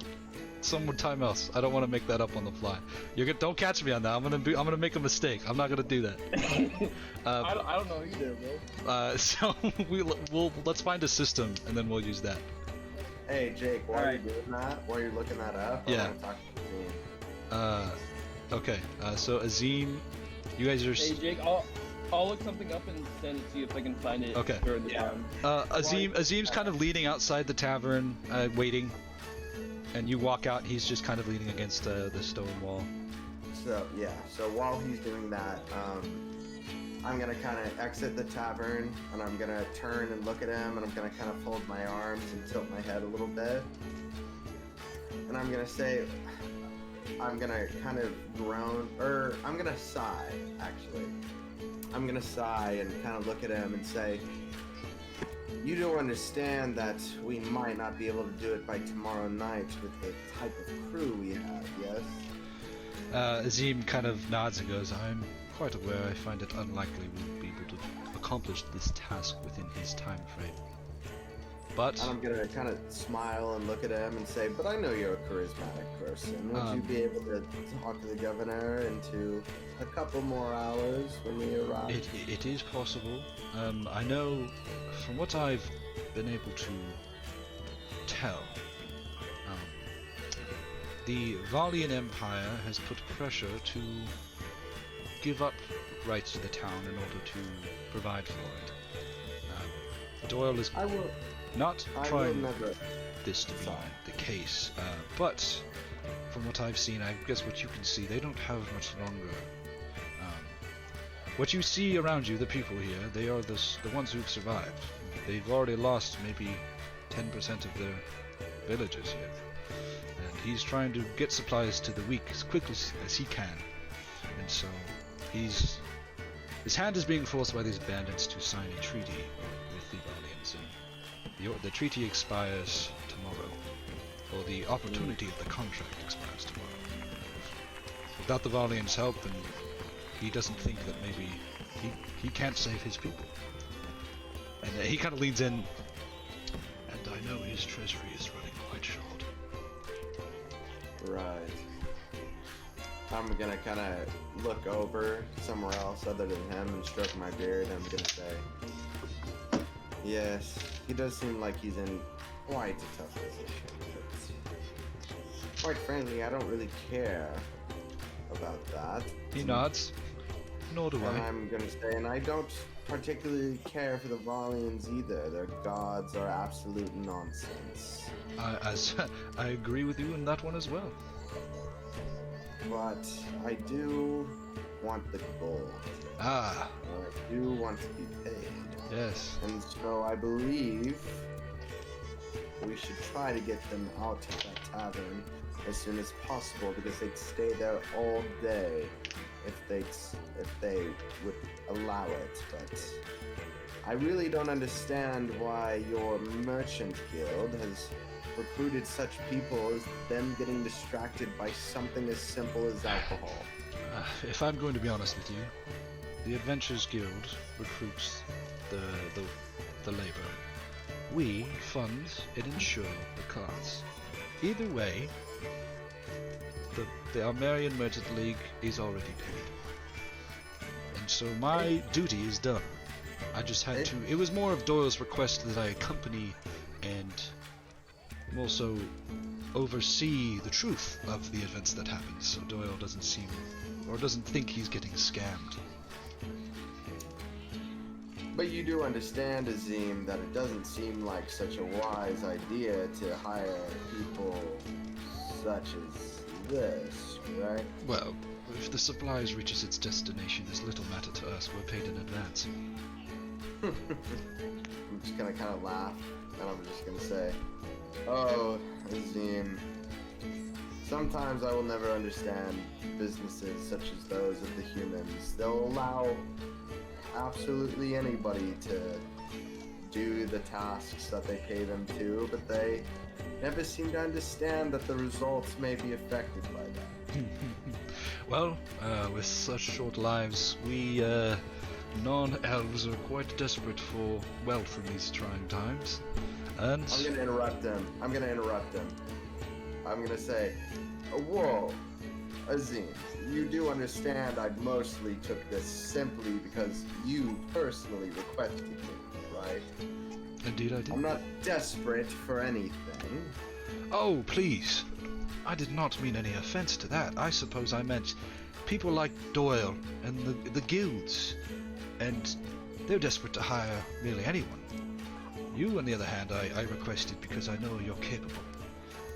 time else. I don't want to make that up on the fly. Don't catch me on that. I'm gonna make a mistake. I'm not gonna do that. I don't know either, bro. So let's find a system and then we'll use that. Hey Jake, while you're doing that, while you're looking that up, I want to talk to Azim. Okay. So Azim, you guys are. Hey Jake, I'll look something up and send it to you if I can find it. Okay. During the time. Azim's kind of leaning outside the tavern, waiting. And you walk out. He's just kind of leaning against the stone wall. So yeah. So while he's doing that, I'm gonna kind of exit the tavern, and I'm gonna turn and look at him, and I'm gonna kind of fold my arms and tilt my head a little bit, and I'm gonna say, I'm gonna kind of groan, or I'm gonna sigh, actually. I'm gonna sigh and kind of look at him and say, you do understand that we might not be able to do it by tomorrow night with the type of crew we have, yes? Azim kind of nods and goes, I'm quite aware. I find it unlikely we'll be able to accomplish this task within his time frame. But... And I'm gonna kind of smile and look at him and say, but I know you're a charismatic person. Would you be able to talk to the governor into a couple more hours when we arrive? It is possible. I know from what I've been able to tell, the Valian Empire has put pressure to give up rights to the town in order to provide for it. Doyle is not trying this to be the case, but from what I've seen, I guess what you can see, they don't have much longer. What you see around you, the people here, they are the ones who've survived. They've already lost maybe 10% of their villagers here. And he's trying to get supplies to the weak as quickly as he can. And so his hand is being forced by these bandits to sign a treaty with the Valians. And the treaty expires tomorrow. Or the opportunity of the contract expires tomorrow. Without the Valians' help, then he doesn't think that maybe he can't save his people. And he kind of leans in, and I know his treasury is running quite short. Right. I'm gonna kind of look over somewhere else other than him and stroke my beard, and I'm gonna say, yes, he does seem like he's in quite a tough position, but quite frankly, I don't really care about that. He nods. Nor do And I. I'm gonna say, and I don't particularly care for the Valians either. Their gods are absolute nonsense. I agree with you in that one as well. But I do want the gold. Ah. I do want to be paid. Yes. And so I believe we should try to get them out of that tavern as soon as possible, because they'd stay there all day if they would allow it. But I really don't understand why your merchant guild has recruited such people as them getting distracted by something as simple as alcohol. If I'm going to be honest with you, the Adventurers Guild recruits the labor. We fund and insure the class. Either way, the Armerian Merchant League is already paid. And so my duty is done. I just had to... It was more of Doyle's request that I accompany and also oversee the truth of the events that happened, so Doyle doesn't seem... or doesn't think he's getting scammed. But you do understand, Azim, that it doesn't seem like such a wise idea to hire people such as this, right? Well, if the supplies reaches its destination, it's little matter to us. We're paid in advance. I'm just gonna kind of laugh, and I'm just gonna say, oh, Azim, sometimes I will never understand businesses such as those of the humans. They'll allow absolutely anybody to do the tasks that they pay them to, but they never seem to understand that the results may be affected by that. Well, with such short lives, we non-elves are quite desperate for wealth in these trying times. And I'm gonna interrupt him. I'm gonna say, whoa, Azim, you do understand I mostly took this simply because you personally requested it, right? Indeed I did. I'm not desperate for anything. Oh, please. I did not mean any offense to that. I suppose I meant people like Doyle and the guilds, and they're desperate to hire nearly anyone. You, on the other hand, I requested because I know you're capable.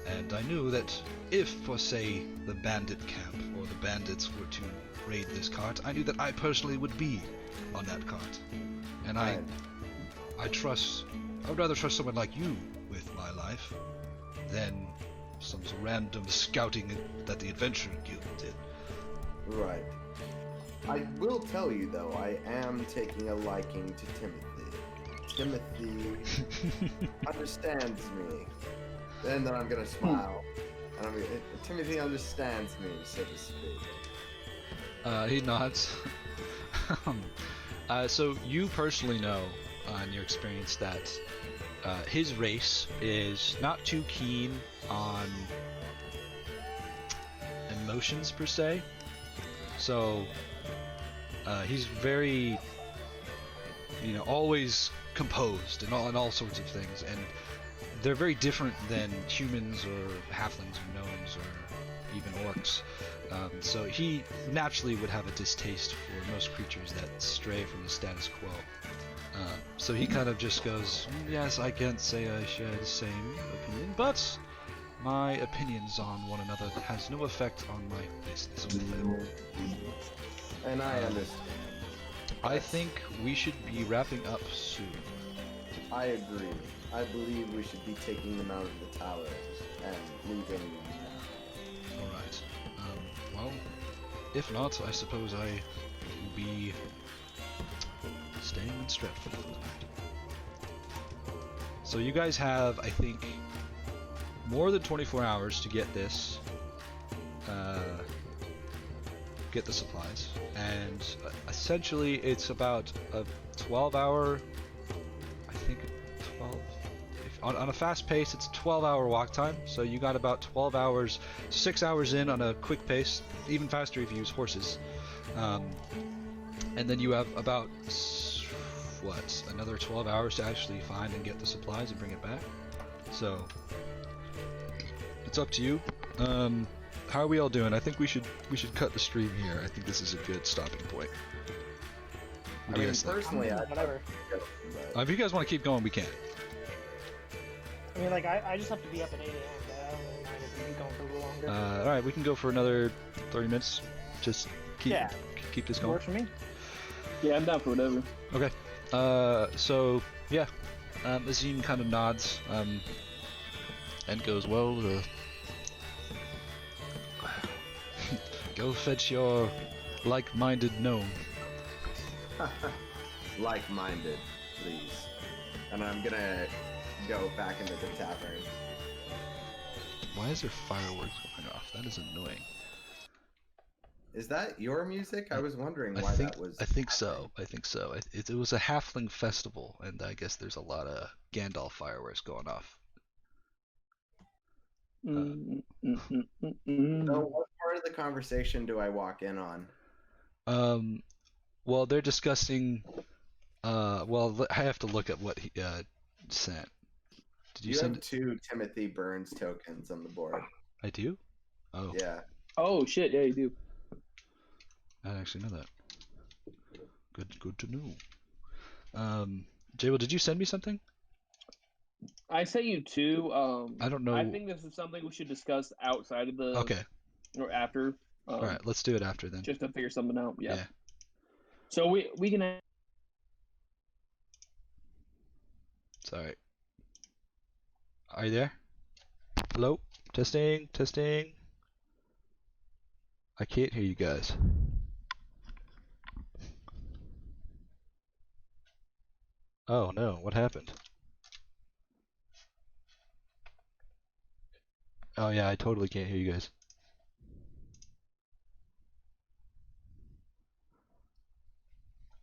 And I knew that if, for say, the bandit camp or the bandits were to raid this cart, I knew that I personally would be on that cart. And I would rather trust someone like you with my life than some random scouting that the Adventuring Guild did. Right. I will tell you, though, I am taking a liking to Timothy. Timothy understands me. And then I'm gonna smile. And Timothy understands me, so to speak. He nods. So you personally know, in your experience, that his race is not too keen on emotions per se. So he's very, always composed and all sorts of things, and they're very different than humans or halflings or gnomes or even orcs. So he naturally would have a distaste for most creatures that stray from the status quo. So he kind of just goes, yes, I can't say I share the same opinion, but my opinions on one another has no effect on my business with them. And I understand. I think we should be wrapping up soon. I agree. I believe we should be taking them out of the tower and leaving them now. Alright. Well, if not, I suppose I will be staying in Stratford for the night. So you guys have, I think, more than 24 hours to get this, get the supplies, and essentially it's about a 12-hour, I think 12, on a fast pace it's a 12-hour walk time, so you got about 12 hours, 6 hours in on a quick pace, even faster if you use horses, and then you have about, another 12 hours to actually find and get the supplies and bring it back. So it's up to you. How are we all doing? I think we should cut the stream here. I think this is a good stopping point. What do you guys think? Personally, Whatever. If you guys want to keep going, we can. I mean, like, I just have to be up at 8 a.m., but I don't really mind if we keep going for a little longer. Alright, we can go for another 30 minutes. Just keep this going. Works for me. Yeah, I'm down for whatever. Okay. So, yeah. Azim kind of nods, and goes, well, go fetch your like-minded gnome. Like-minded, please. And I'm gonna go back into the tavern. Why is there fireworks going off? That is annoying. Is that your music? I was wondering I why think that was. I think so. It was a halfling festival, and I guess there's a lot of Gandalf fireworks going off. So what part of the conversation do I walk in on? Well, they're discussing. Well, I have to look at what he sent. Did you send have 2 Timothy Burns tokens on the board. I do? Oh. Yeah. Oh shit, yeah you do. I didn't actually know that. Good to know. Jable, did you send me something? I sent you 2. I don't know. I think this is something we should discuss outside of the. Okay. Or after. All right, let's do it after then. Just to figure something out. Yeah. Yeah. So we can. Sorry. Are you there? Hello? Testing. I can't hear you guys. Oh no, what happened? Oh yeah, I totally can't hear you guys.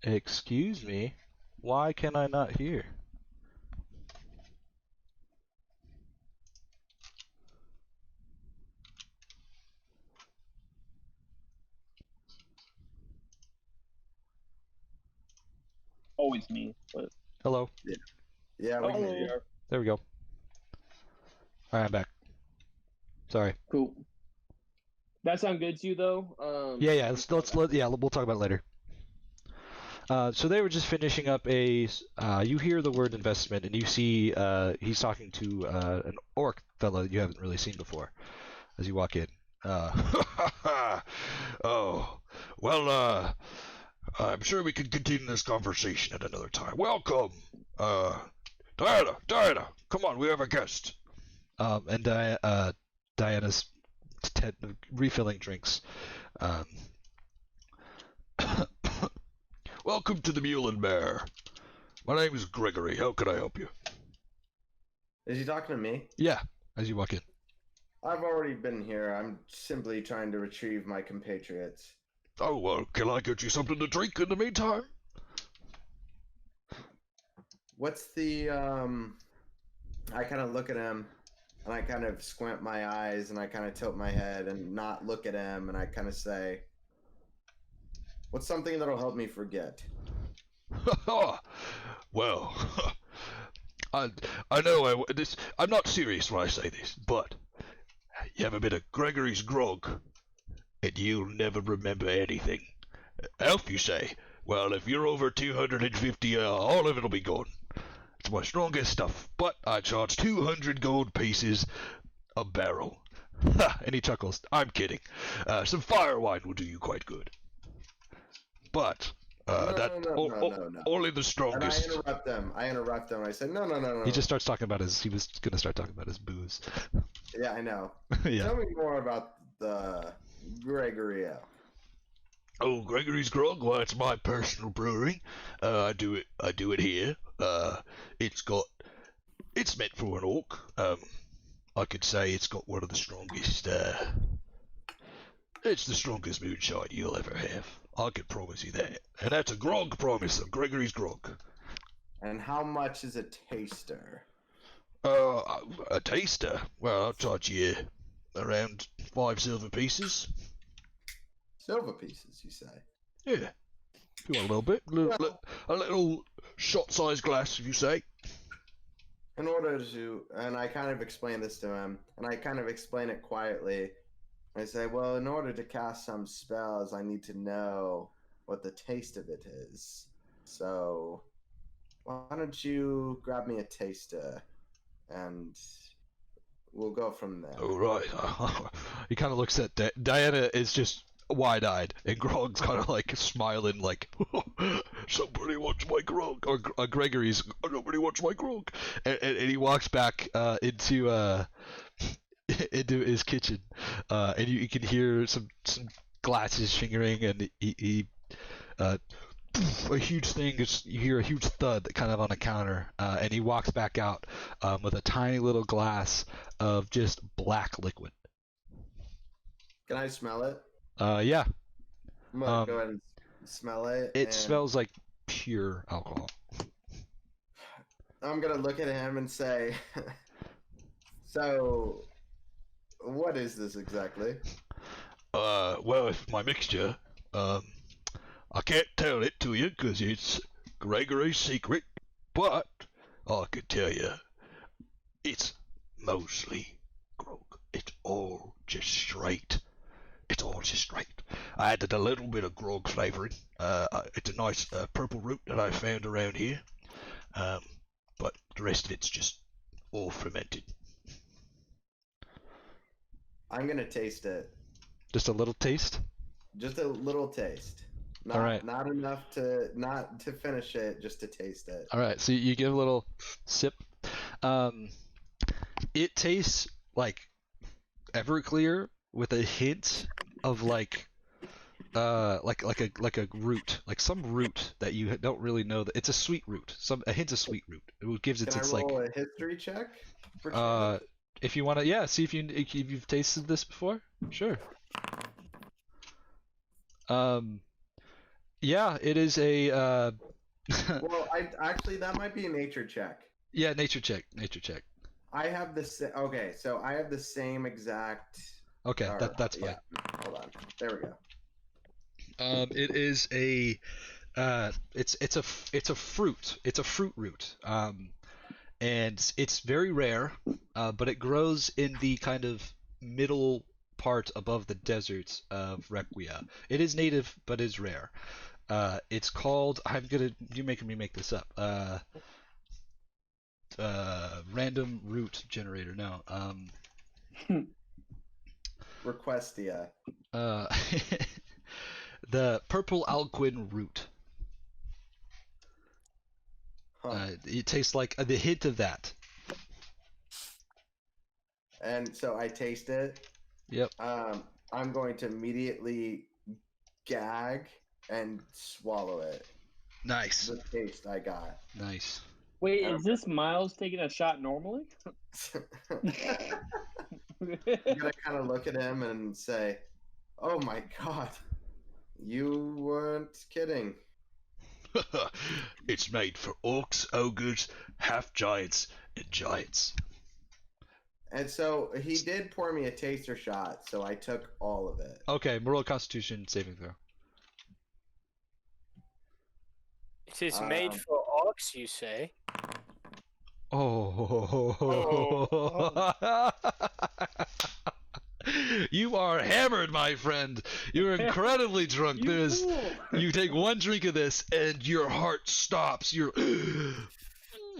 Excuse me? Why can I not hear? always me. But Hello. Yeah, we oh, can there hear you you. are. There we go. Alright, I'm back. Sorry. Cool. That sound good to you though? Yeah. We'll talk about it later. So they were just finishing up a. You hear the word investment, and you see he's talking to an orc fellow you haven't really seen before as you walk in. Oh, well, I'm sure we can continue this conversation at another time. Welcome, Diana, come on, we have a guest. And Diana's refilling drinks. Welcome to the Mule and Bear. My name is Gregory. How can I help you? Is he talking to me? Yeah, as you walk in. I've already been here. I'm simply trying to retrieve my compatriots. Oh, well, can I get you something to drink in the meantime? What's the, I kind of look at him, and I kind of squint my eyes, and I kind of tilt my head and not look at him, and I kind of say, what's something that'll help me forget? Well, I know I'm not serious when I say this, but you have a bit of Gregory's grog, and you'll never remember anything. Health, you say? Well, if you're over 250, all of it'll be gone. It's my strongest stuff, but I charge 200 gold pieces a barrel. Ha! And he chuckles. I'm kidding. Some fire wine will do you quite good. But No. only the And strongest. I interrupt them. I say, no. He just starts talking about he was gonna start talking about his booze. Yeah, I know. Yeah. Tell me more about the Gregory. Oh, Gregory's grog. Well, it's my personal brewery. I do it here. It's meant for an orc. I could say it's got one of the strongest. It's the strongest moonshine you'll ever have. I can promise you that. And that's a grog promise of Gregory's grog. And how much is a taster? A taster? Well, I'll charge you around 5 silver pieces. Silver pieces, you say? Yeah. If you want a little bit. A little shot-sized glass, if you say. In order to, and I kind of explain this to him, and I kind of explain it quietly. I say, well, in order to cast some spells, I need to know what the taste of it is. So, why don't you grab me a taster, and we'll go from there. All right. He kind of looks at Diana is just wide-eyed, and Grog's kind of like smiling, like Somebody wants my grog. or Gregory's. Nobody wants my grog. And he walks back into his kitchen, and you can hear some glasses fingering, and he a huge thing. You hear a huge thud kind of on the counter, and he walks back out with a tiny little glass of just black liquid. Can I smell it? Yeah. I'm gonna go ahead and smell it. It smells like pure alcohol. I'm gonna look at him and say, so, what is this exactly? Well, it's my mixture. I can't tell it to you because it's Gregory's secret, but I can tell you, it's mostly grog. It's all just straight. It's all just straight. I added a little bit of grog flavoring. It's a nice purple root that I found around here. But the rest of it's just all fermented. I'm gonna taste it. Just a little taste? Just a little taste. Not, All right. Not enough not to finish it, just to taste it. All right, so you give a little sip. It tastes like Everclear with a hint of like a root, like some root that you don't really know that it's a sweet root. A hint of sweet root. It gives it Can its I roll like. a history check? If you want to, yeah, see if you've tasted this before. Sure. Yeah, it is a. Well, actually that might be a nature check. Yeah, nature check. I have the okay, so I have the same exact. Okay, that's fine. Yeah, hold on. There we go. It is a It's a fruit. It's a fruit root. And it's very rare, but it grows in the kind of middle part above the deserts of Requia. It is native, but is rare. It's called. You're making me make this up. Random root generator. No. Requestia. Uh, the purple alquin root. Huh. It tastes like the hint of that. And so I taste it. Yep. I'm going to immediately gag and swallow it. Nice. The taste I got. Nice. Wait, is this Miles taking a shot normally? I'm gonna kind of look at him and say, "Oh my god, you weren't kidding." It's made for orcs, ogres, half giants, and giants. And so he did pour me a taster shot, so I took all of it. Okay, roll Constitution saving throw. It is made for orcs, you say? Oh. You are hammered, my friend. You're incredibly drunk. You take one drink of this, and your heart stops. And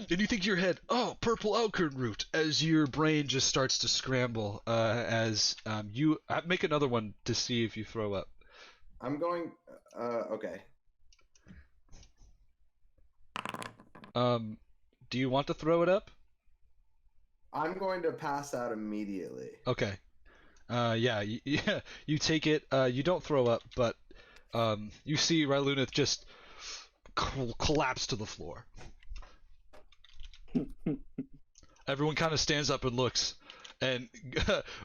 you think to your head, "Oh, purple alkern root," as your brain just starts to scramble. As you make another one to see if you throw up. I'm going. Okay. Do you want to throw it up? I'm going to pass out immediately. Okay. Yeah, you take it. You don't throw up, but you see Rylunith just collapse to the floor. Everyone kind of stands up and looks, and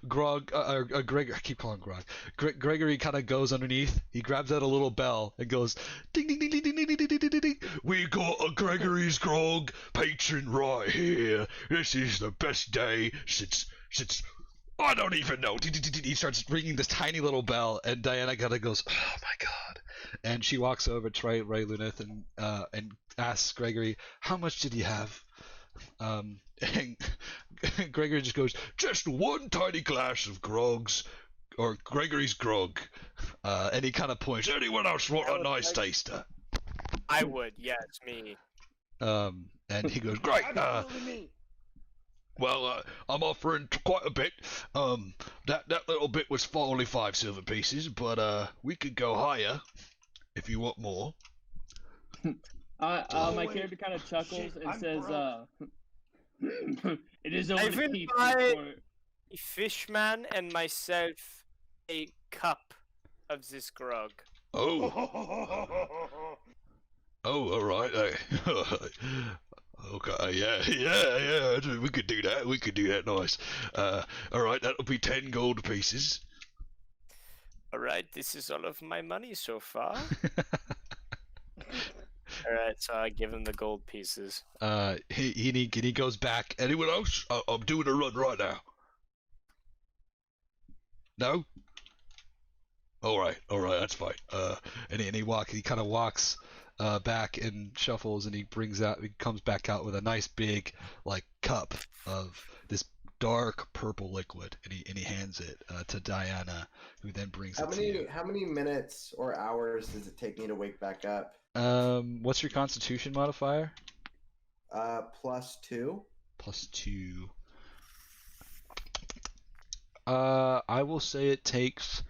Grog, Gregory, I keep calling Grog. Gregory kind of goes underneath. He grabs out a little bell and goes ding ding ding ding ding ding ding ding ding ding. We got a Gregory's Grog patron right here. This is the best day since I don't even know. He starts ringing this tiny little bell, and Diana kind of goes, "Oh my god!" And she walks over to Rylunith and asks Gregory, "How much did he have?" And Gregory just goes, "Just one tiny glass of Grog's, or Gregory's Grog." And he kind of points. Anyone else want a nice taster? I would, yes, me. And he goes, "Great. Absolutely me. Well, I'm offering quite a bit. That little bit was only 5 silver pieces, but we could go higher if you want more." My character kind of chuckles and says, "It is only I will people buy for..." a fishman and myself a cup of this grog. Oh, all right. Okay, yeah. We could do that. Nice. All right, that'll be 10 gold pieces. Alright, this is all of my money so far. Alright, so I give him the gold pieces. He goes back. Anyone else? I'm doing a run right now. No? Alright, that's fine. And he kind of walks back and shuffles, and he comes back out with a nice big cup of this dark purple liquid, and he hands it to Diana, who then brings it to you. How many minutes or hours does it take me to wake back up? What's your Constitution modifier? +2. +2. I will say it takes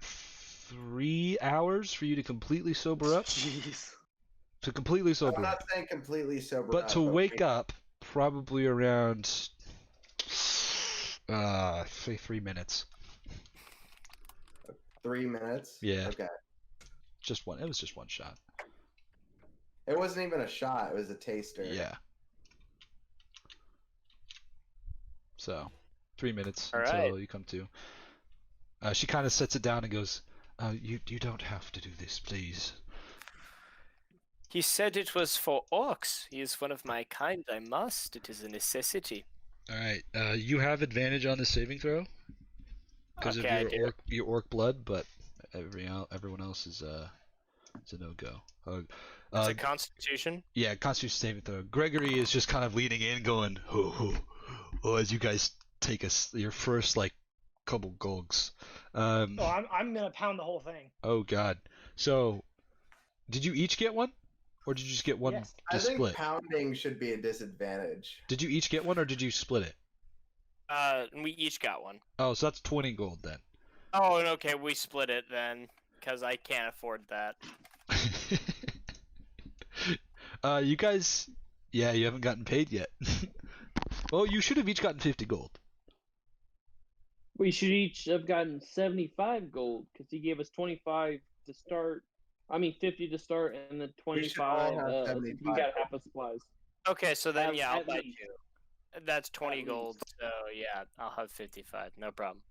3 hours for you to completely sober up. Jeez. To completely sober I'm not up. saying completely sober But up, to wake up, probably around, say 3 minutes. 3 minutes? Yeah. Okay. It was just one shot. It wasn't even a shot, it was a taster. Yeah. So, 3 minutes All until right. you come to. She kind of sets it down and goes, you don't have to do this, please. He said it was for orcs. He is one of my kind. I must. It is a necessity. Alright, you have advantage on the saving throw. Because Okay, of your orc blood, but everyone else is, It's a no-go. It's a Constitution. Yeah, Constitution saving throw. Gregory is just kind of leaning in, going, oh, as you guys take your first like couple gogs. Oh, I'm gonna pound the whole thing. Oh God. So, did you each get one, or did you just get one Yes. to I think split? pounding should be a disadvantage. Did you each get one, or did you split it? We each got one. Oh, so that's 20 gold then. Oh, and okay, we split it then, because I can't afford that. You guys, yeah, you haven't gotten paid yet. Well, you should have each gotten 50 gold. We should each have gotten 75 gold because he gave us 25 to start. 50 to start, and then We should all 25. have We 75. got half of supplies. Okay, so then yeah, I'll At buy least. you. That's 20 At gold, least. so yeah, I'll have 55. No problem.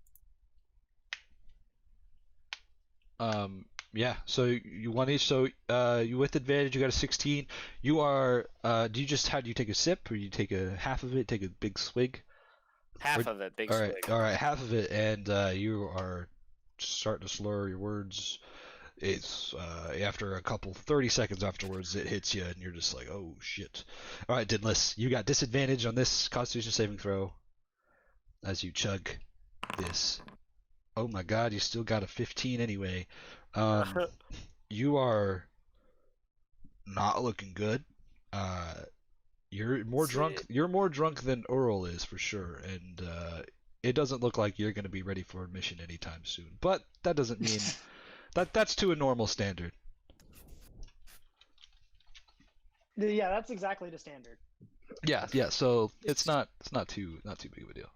Yeah, so you won each, so you with advantage you got a 16. You are how do you take a sip, or you take a half of it, take a big swig? Half of it, big swig. Alright, half of it, and you are starting to slur your words. It's after a couple 30 seconds afterwards it hits you and you're just like, oh shit. Alright, Dinless, you got disadvantage on this Constitution saving throw as you chug this. Oh my god, you still got a 15 anyway. You are not looking good. You're more drunk. You're more drunk than Earl is for sure, and it doesn't look like you're going to be ready for a mission anytime soon. But that doesn't mean that's to a normal standard. Yeah, that's exactly the standard. Yeah. So it's not too big of a deal.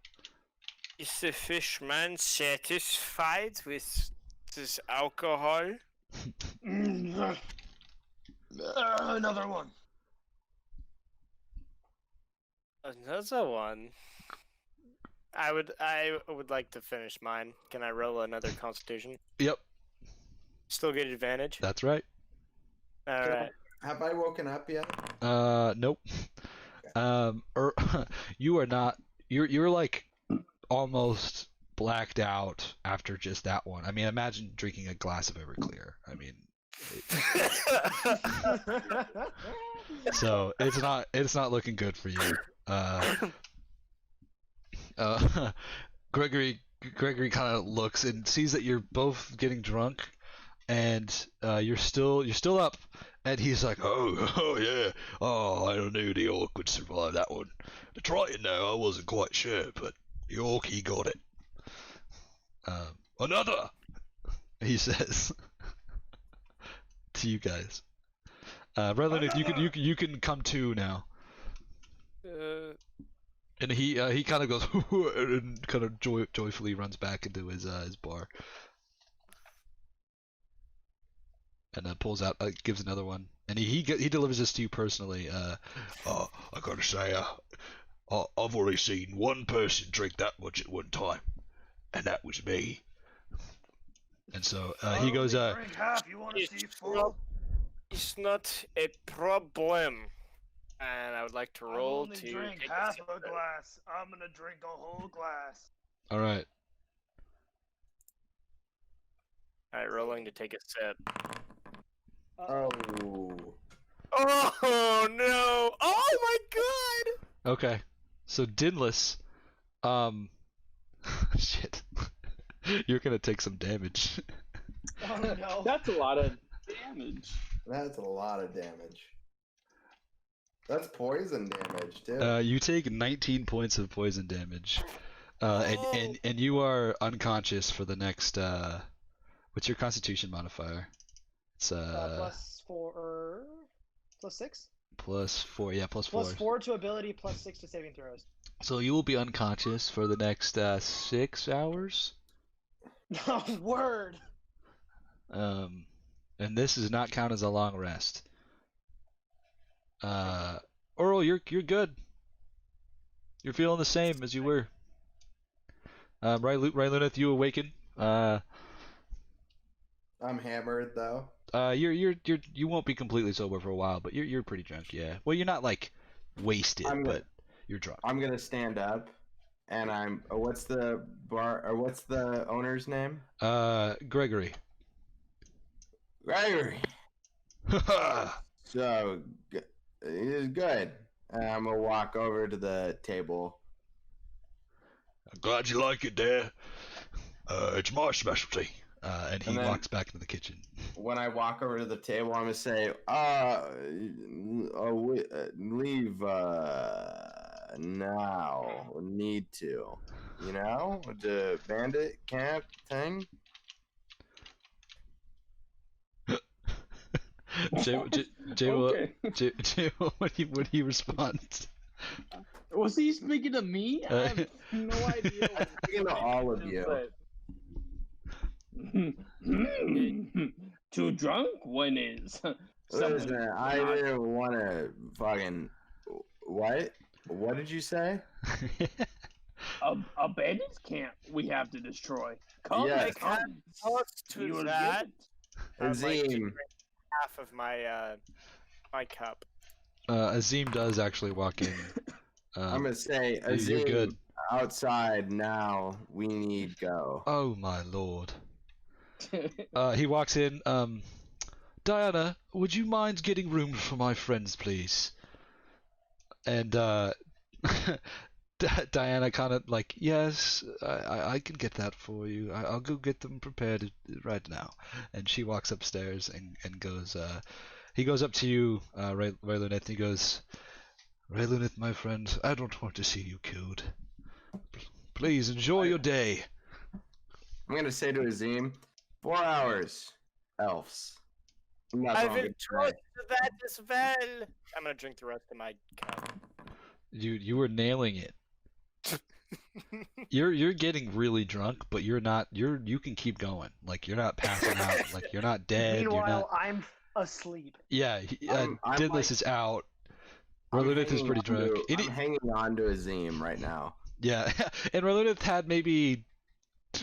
Is the fishman satisfied with this alcohol? Another one. Another one. I would like to finish mine. Can I roll another Constitution? Yep, Still get advantage. that's right. All right. Have I woken up yet? Nope. You are not. You're like almost blacked out after just that one. I mean, imagine drinking a glass of Everclear. I mean, so it's not looking good for you. Gregory kind of looks and sees that you're both getting drunk, and you're still up, and he's like, oh yeah, I don't know the orc would survive that one. The Triton though, I wasn't quite sure, but the orc, he got it. Another, he says to you guys. Rylan, if you can come to now. And he kind of goes and kind of joyfully runs back into his bar, and then pulls out, gives another one, and he delivers this to you personally. I gotta say, I've already seen one person drink that much at one time, and that was me. And so he goes, Drink half. You want to see full? It's not a problem. And I would like to roll to drink take half sip a of it. glass. I'm gonna drink a whole glass. all right. All right, rolling to take a sip. Oh. Oh no! Oh my god! Okay, so Dinless, shit, you're gonna take some damage. Oh no. That's a lot of damage. That's a lot of damage. That's poison damage too. You take 19 points of poison damage, and you are unconscious for the next. What's your Constitution modifier? It's +4, +6. +4, yeah, +4. +4 to ability, +6 to saving throws. So you will be unconscious for the next 6 hours. Oh, word. And this does not count as a long rest. Earl, you're good. You're feeling the same as you were. Right, Luneth, you awaken. I'm hammered though. You won't be completely sober for a while, but you're pretty drunk, yeah. Well, you're not like wasted, but you're drunk. I'm gonna stand up, and what's the owner's name? Gregory. Gregory. So, it's good. And I'm gonna walk over to the table. I'm glad you like it there. It's my specialty. And he And then- walks back into the kitchen. When I walk over to the table, I'm gonna say, leave now. Need to. You know, the bandit camp thing. Jay, Okay. what do you respond? Was he speaking to me? I have no idea. What Speaking to all of you. Too drunk? One is. Listen, I didn't want to fucking. What? What did you say? A bandits camp we have to destroy. Come, Yes. come. Close You to will that. get it. I'd like to Azim. drink half of my my cup. Azim does actually walk in. I'm gonna say, you're Azim, good. outside now. We need go. Oh my lord. He walks in. Diana, would you mind getting rooms for my friends, please? And Diana kind of like, yes, I can get that for you. I'll go get them prepared right now. And she walks upstairs and goes. He goes up to you, Ray Luneth, and he goes, Ray Luneth, my friend, I don't want to see you killed. Please enjoy your day. I'm gonna say to Azim, 4 hours, elves. That's I all I'm will gonna try say. to that as well. I'm gonna drink the rest of my cup. You were nailing it. You're getting really drunk, but you're not. You can keep going. Like you're not passing out. Like you're not dead. You're Meanwhile, not. I'm asleep. Yeah, I'm Dinless like- is out. I'm Rolunith is hanging pretty on drunk. to- I'm hanging on to Azim right now. Yeah, and Rolunith had maybe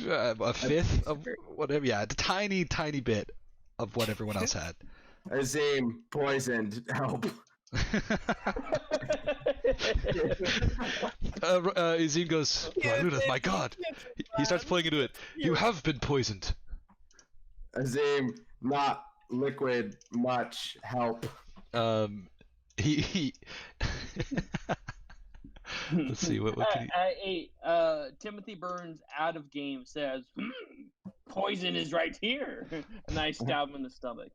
a fifth of whatever. Yeah, a tiny bit of what everyone else had. Azim, poisoned. Help. Azim goes, Rolunith, my God! He starts playing into it. You have been poisoned. Azim, not liquid much. Help. He Let's see what can he... Timothy Burns out of game says, poison is right here, and I stab him in the stomach.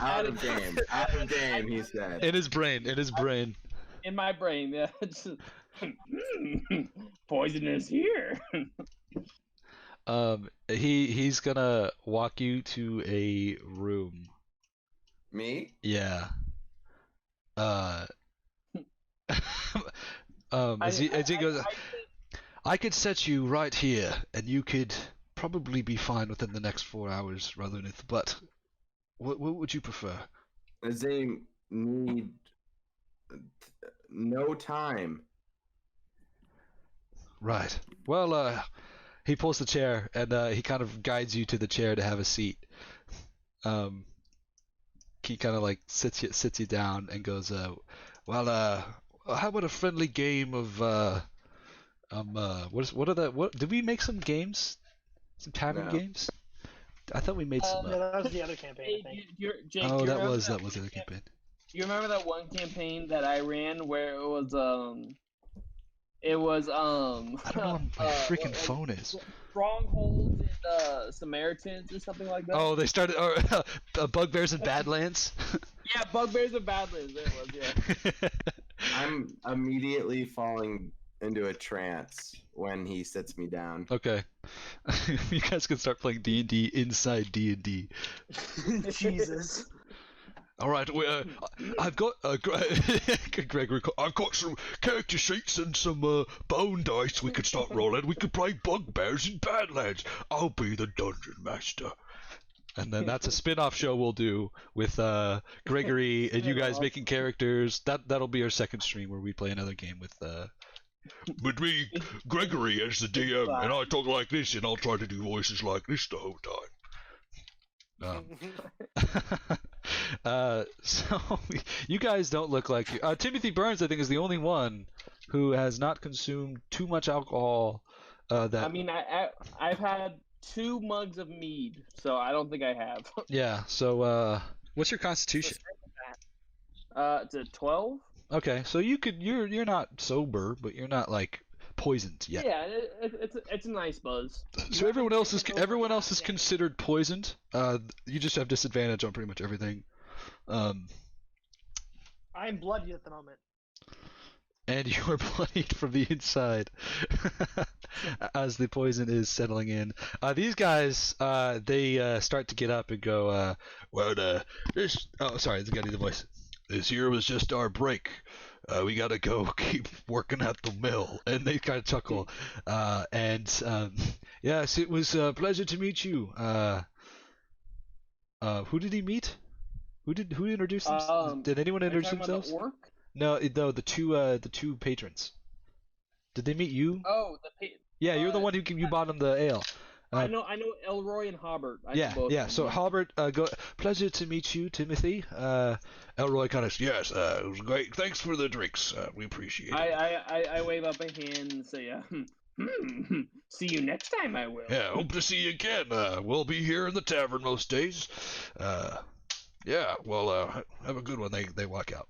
Out of game. Out of game, he said. In his brain. In my brain, yeah. It's, poison is here. He's gonna walk you to a room. Me? Yeah. As he goes, I could set you right here, and you could probably be fine within the next 4 hours, Ralunith, but what would you prefer? Azim need no time. Right. Well, he pulls the chair, and he kind of guides you to the chair to have a seat. He kind of like sits you down and goes, well, how about a friendly game of what did we make some games? Some tavern No. games? I thought we made some. No, that was the other campaign, I think. Jake, Oh, you that remember was the other campaign. You remember that one campaign that I ran where it was I don't know what my freaking phone is. strongholds and Samaritans or something like that? Oh, they started Bugbears and Badlands. Yeah, Bugbears and Badlands. There it was, yeah. I'm immediately falling into a trance when he sits me down. Okay, you guys can start playing D&D inside D&D. Jesus. All right, I've got Gregory. I've got some character sheets and some bone dice. We could start rolling. We could play Bugbears and Badlands. I'll be the dungeon master. And then that's a spin-off show we'll do with Gregory and you guys making characters. That'll be our second stream where we play another game with. But me, Gregory, as the DM, and I talk like this, and I'll try to do voices like this the whole time. So you guys don't look like you. Timothy Burns, I think, is the only one who has not consumed too much alcohol. I mean, I've had 2 mugs of mead, so I don't think I have. Yeah. So What's your constitution? It's a 12. Okay, so you're not sober, but you're not like poisoned yet. Yeah, it's a nice buzz. So everyone else is considered poisoned. You just have disadvantage on pretty much everything. I'm bloody at the moment. And you are bloodied from the inside as the poison is settling in. These guys, they start to get up and go, this... Oh, sorry, the guy did the voice. This here was just our break. We gotta go keep working at the mill. And they kind of chuckle. Yes, it was a pleasure to meet you. Who did he meet? Who introduced themselves? Did anyone introduce themselves? Orc? No, the two patrons. Did they meet you? Oh, Yeah, you're the one who you bought them the ale. I know Elroy and Hobart. Yeah. So Hobart, pleasure to meet you, Timothy. Elroy kind of, yes, it was great. Thanks for the drinks. We appreciate it. I wave up a hand and say, see you next time. I will. Yeah, hope to see you again. We'll be here in the tavern most days. Yeah, well, have a good one. They walk out.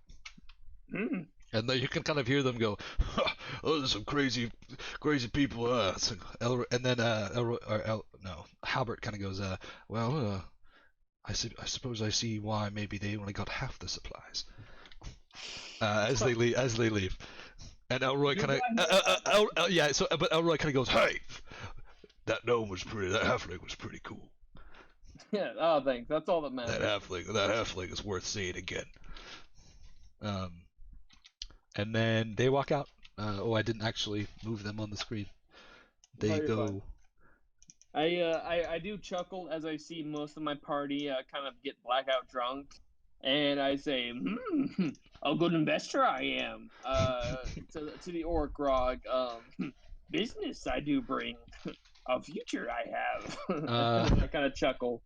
And then you can kind of hear them go, "Oh, there's some crazy people." And then Halbert kind of goes, I suppose I see why maybe they only got half the supplies." As they leave, and Elroy kind of, but Elroy kind of goes, "Hey, that halfling was pretty cool." Yeah. Oh, thanks. That's all that matters. That halfling is worth seeing again. And then they walk out. I didn't actually move them on the screen. They go. I do chuckle as I see most of my party kind of get blackout drunk, and I say, a good investor I am. To the orc Grog, business I do bring, a future I have. I kind of chuckle.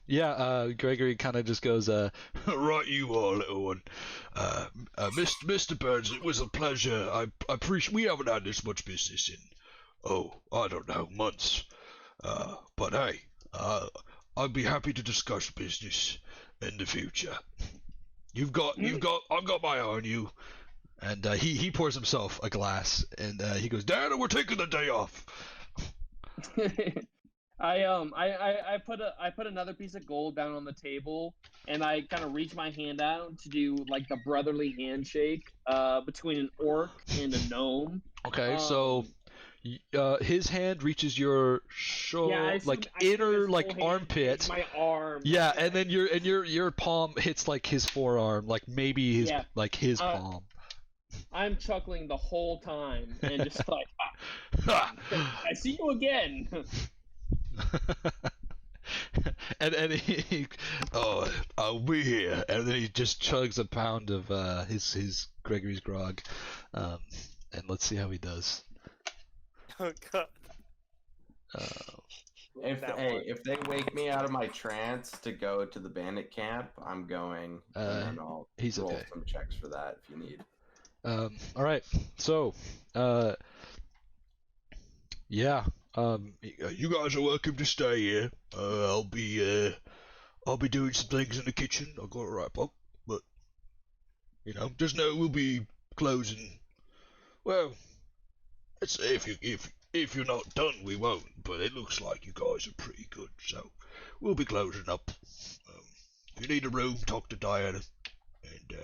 Yeah, Gregory kind of just goes, Right you are, little one. Mr. Burns, it was a pleasure. I appreciate. We haven't had this much business in, I don't know, months. But hey, I'd be happy to discuss business in the future. I've got my eye on you. And he pours himself a glass, and he goes, Dad, we're taking the day off. I put another piece of gold down on the table, and I kind of reach my hand out to do like the brotherly handshake between an orc and a gnome. Okay, so his hand reaches your inner armpit. My arm. Yeah, and then your palm hits like his forearm, like maybe his palm. I'm chuckling the whole time and just like, I see you again. and he I'll be here, and then he just chugs a pound of his Gregory's grog, and let's see how he does. Oh god. If they wake me out of my trance to go to the bandit camp, I'm going, and I'll roll okay. some checks for that if you need. All right, so yeah. You guys are welcome to stay here. I'll be doing some things in the kitchen. I've got to wrap up, but just know we'll be closing. Well, let's say if you're not done, we won't. But it looks like you guys are pretty good, so we'll be closing up. If you need a room, talk to Diana. And,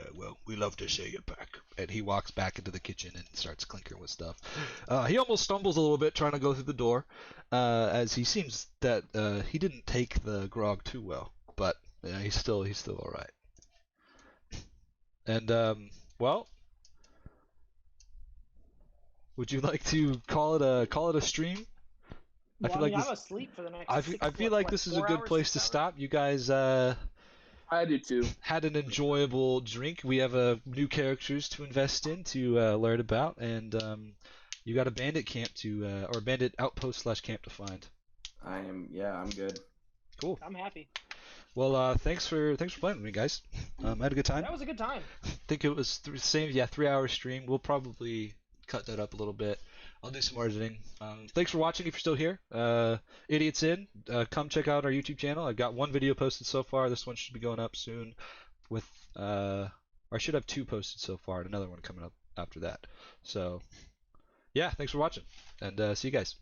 we love to see you back. And he walks back into the kitchen and starts clinkering with stuff. He almost stumbles a little bit trying to go through the door, as he seems that he didn't take the grog too well. But he's still all right. And would you like to call it a stream? Well, I'm asleep for the next. I feel like this is a good place to stop. You guys. I do too. Had an enjoyable drink. We have new characters to invest in to learn about, and you got a bandit camp or bandit outpost / camp to find. I'm good. Cool. I'm happy. Well, thanks for playing with me, guys. I had a good time. That was a good time. I think it was 3 hour stream. We'll probably cut that up a little bit. I'll do some more editing. Thanks for watching if you're still here. Idiots in, come check out our YouTube channel. I've got one video posted so far. This one should be going up soon. With or I should have 2 posted so far, and another one coming up after that. So yeah, thanks for watching, and see you guys.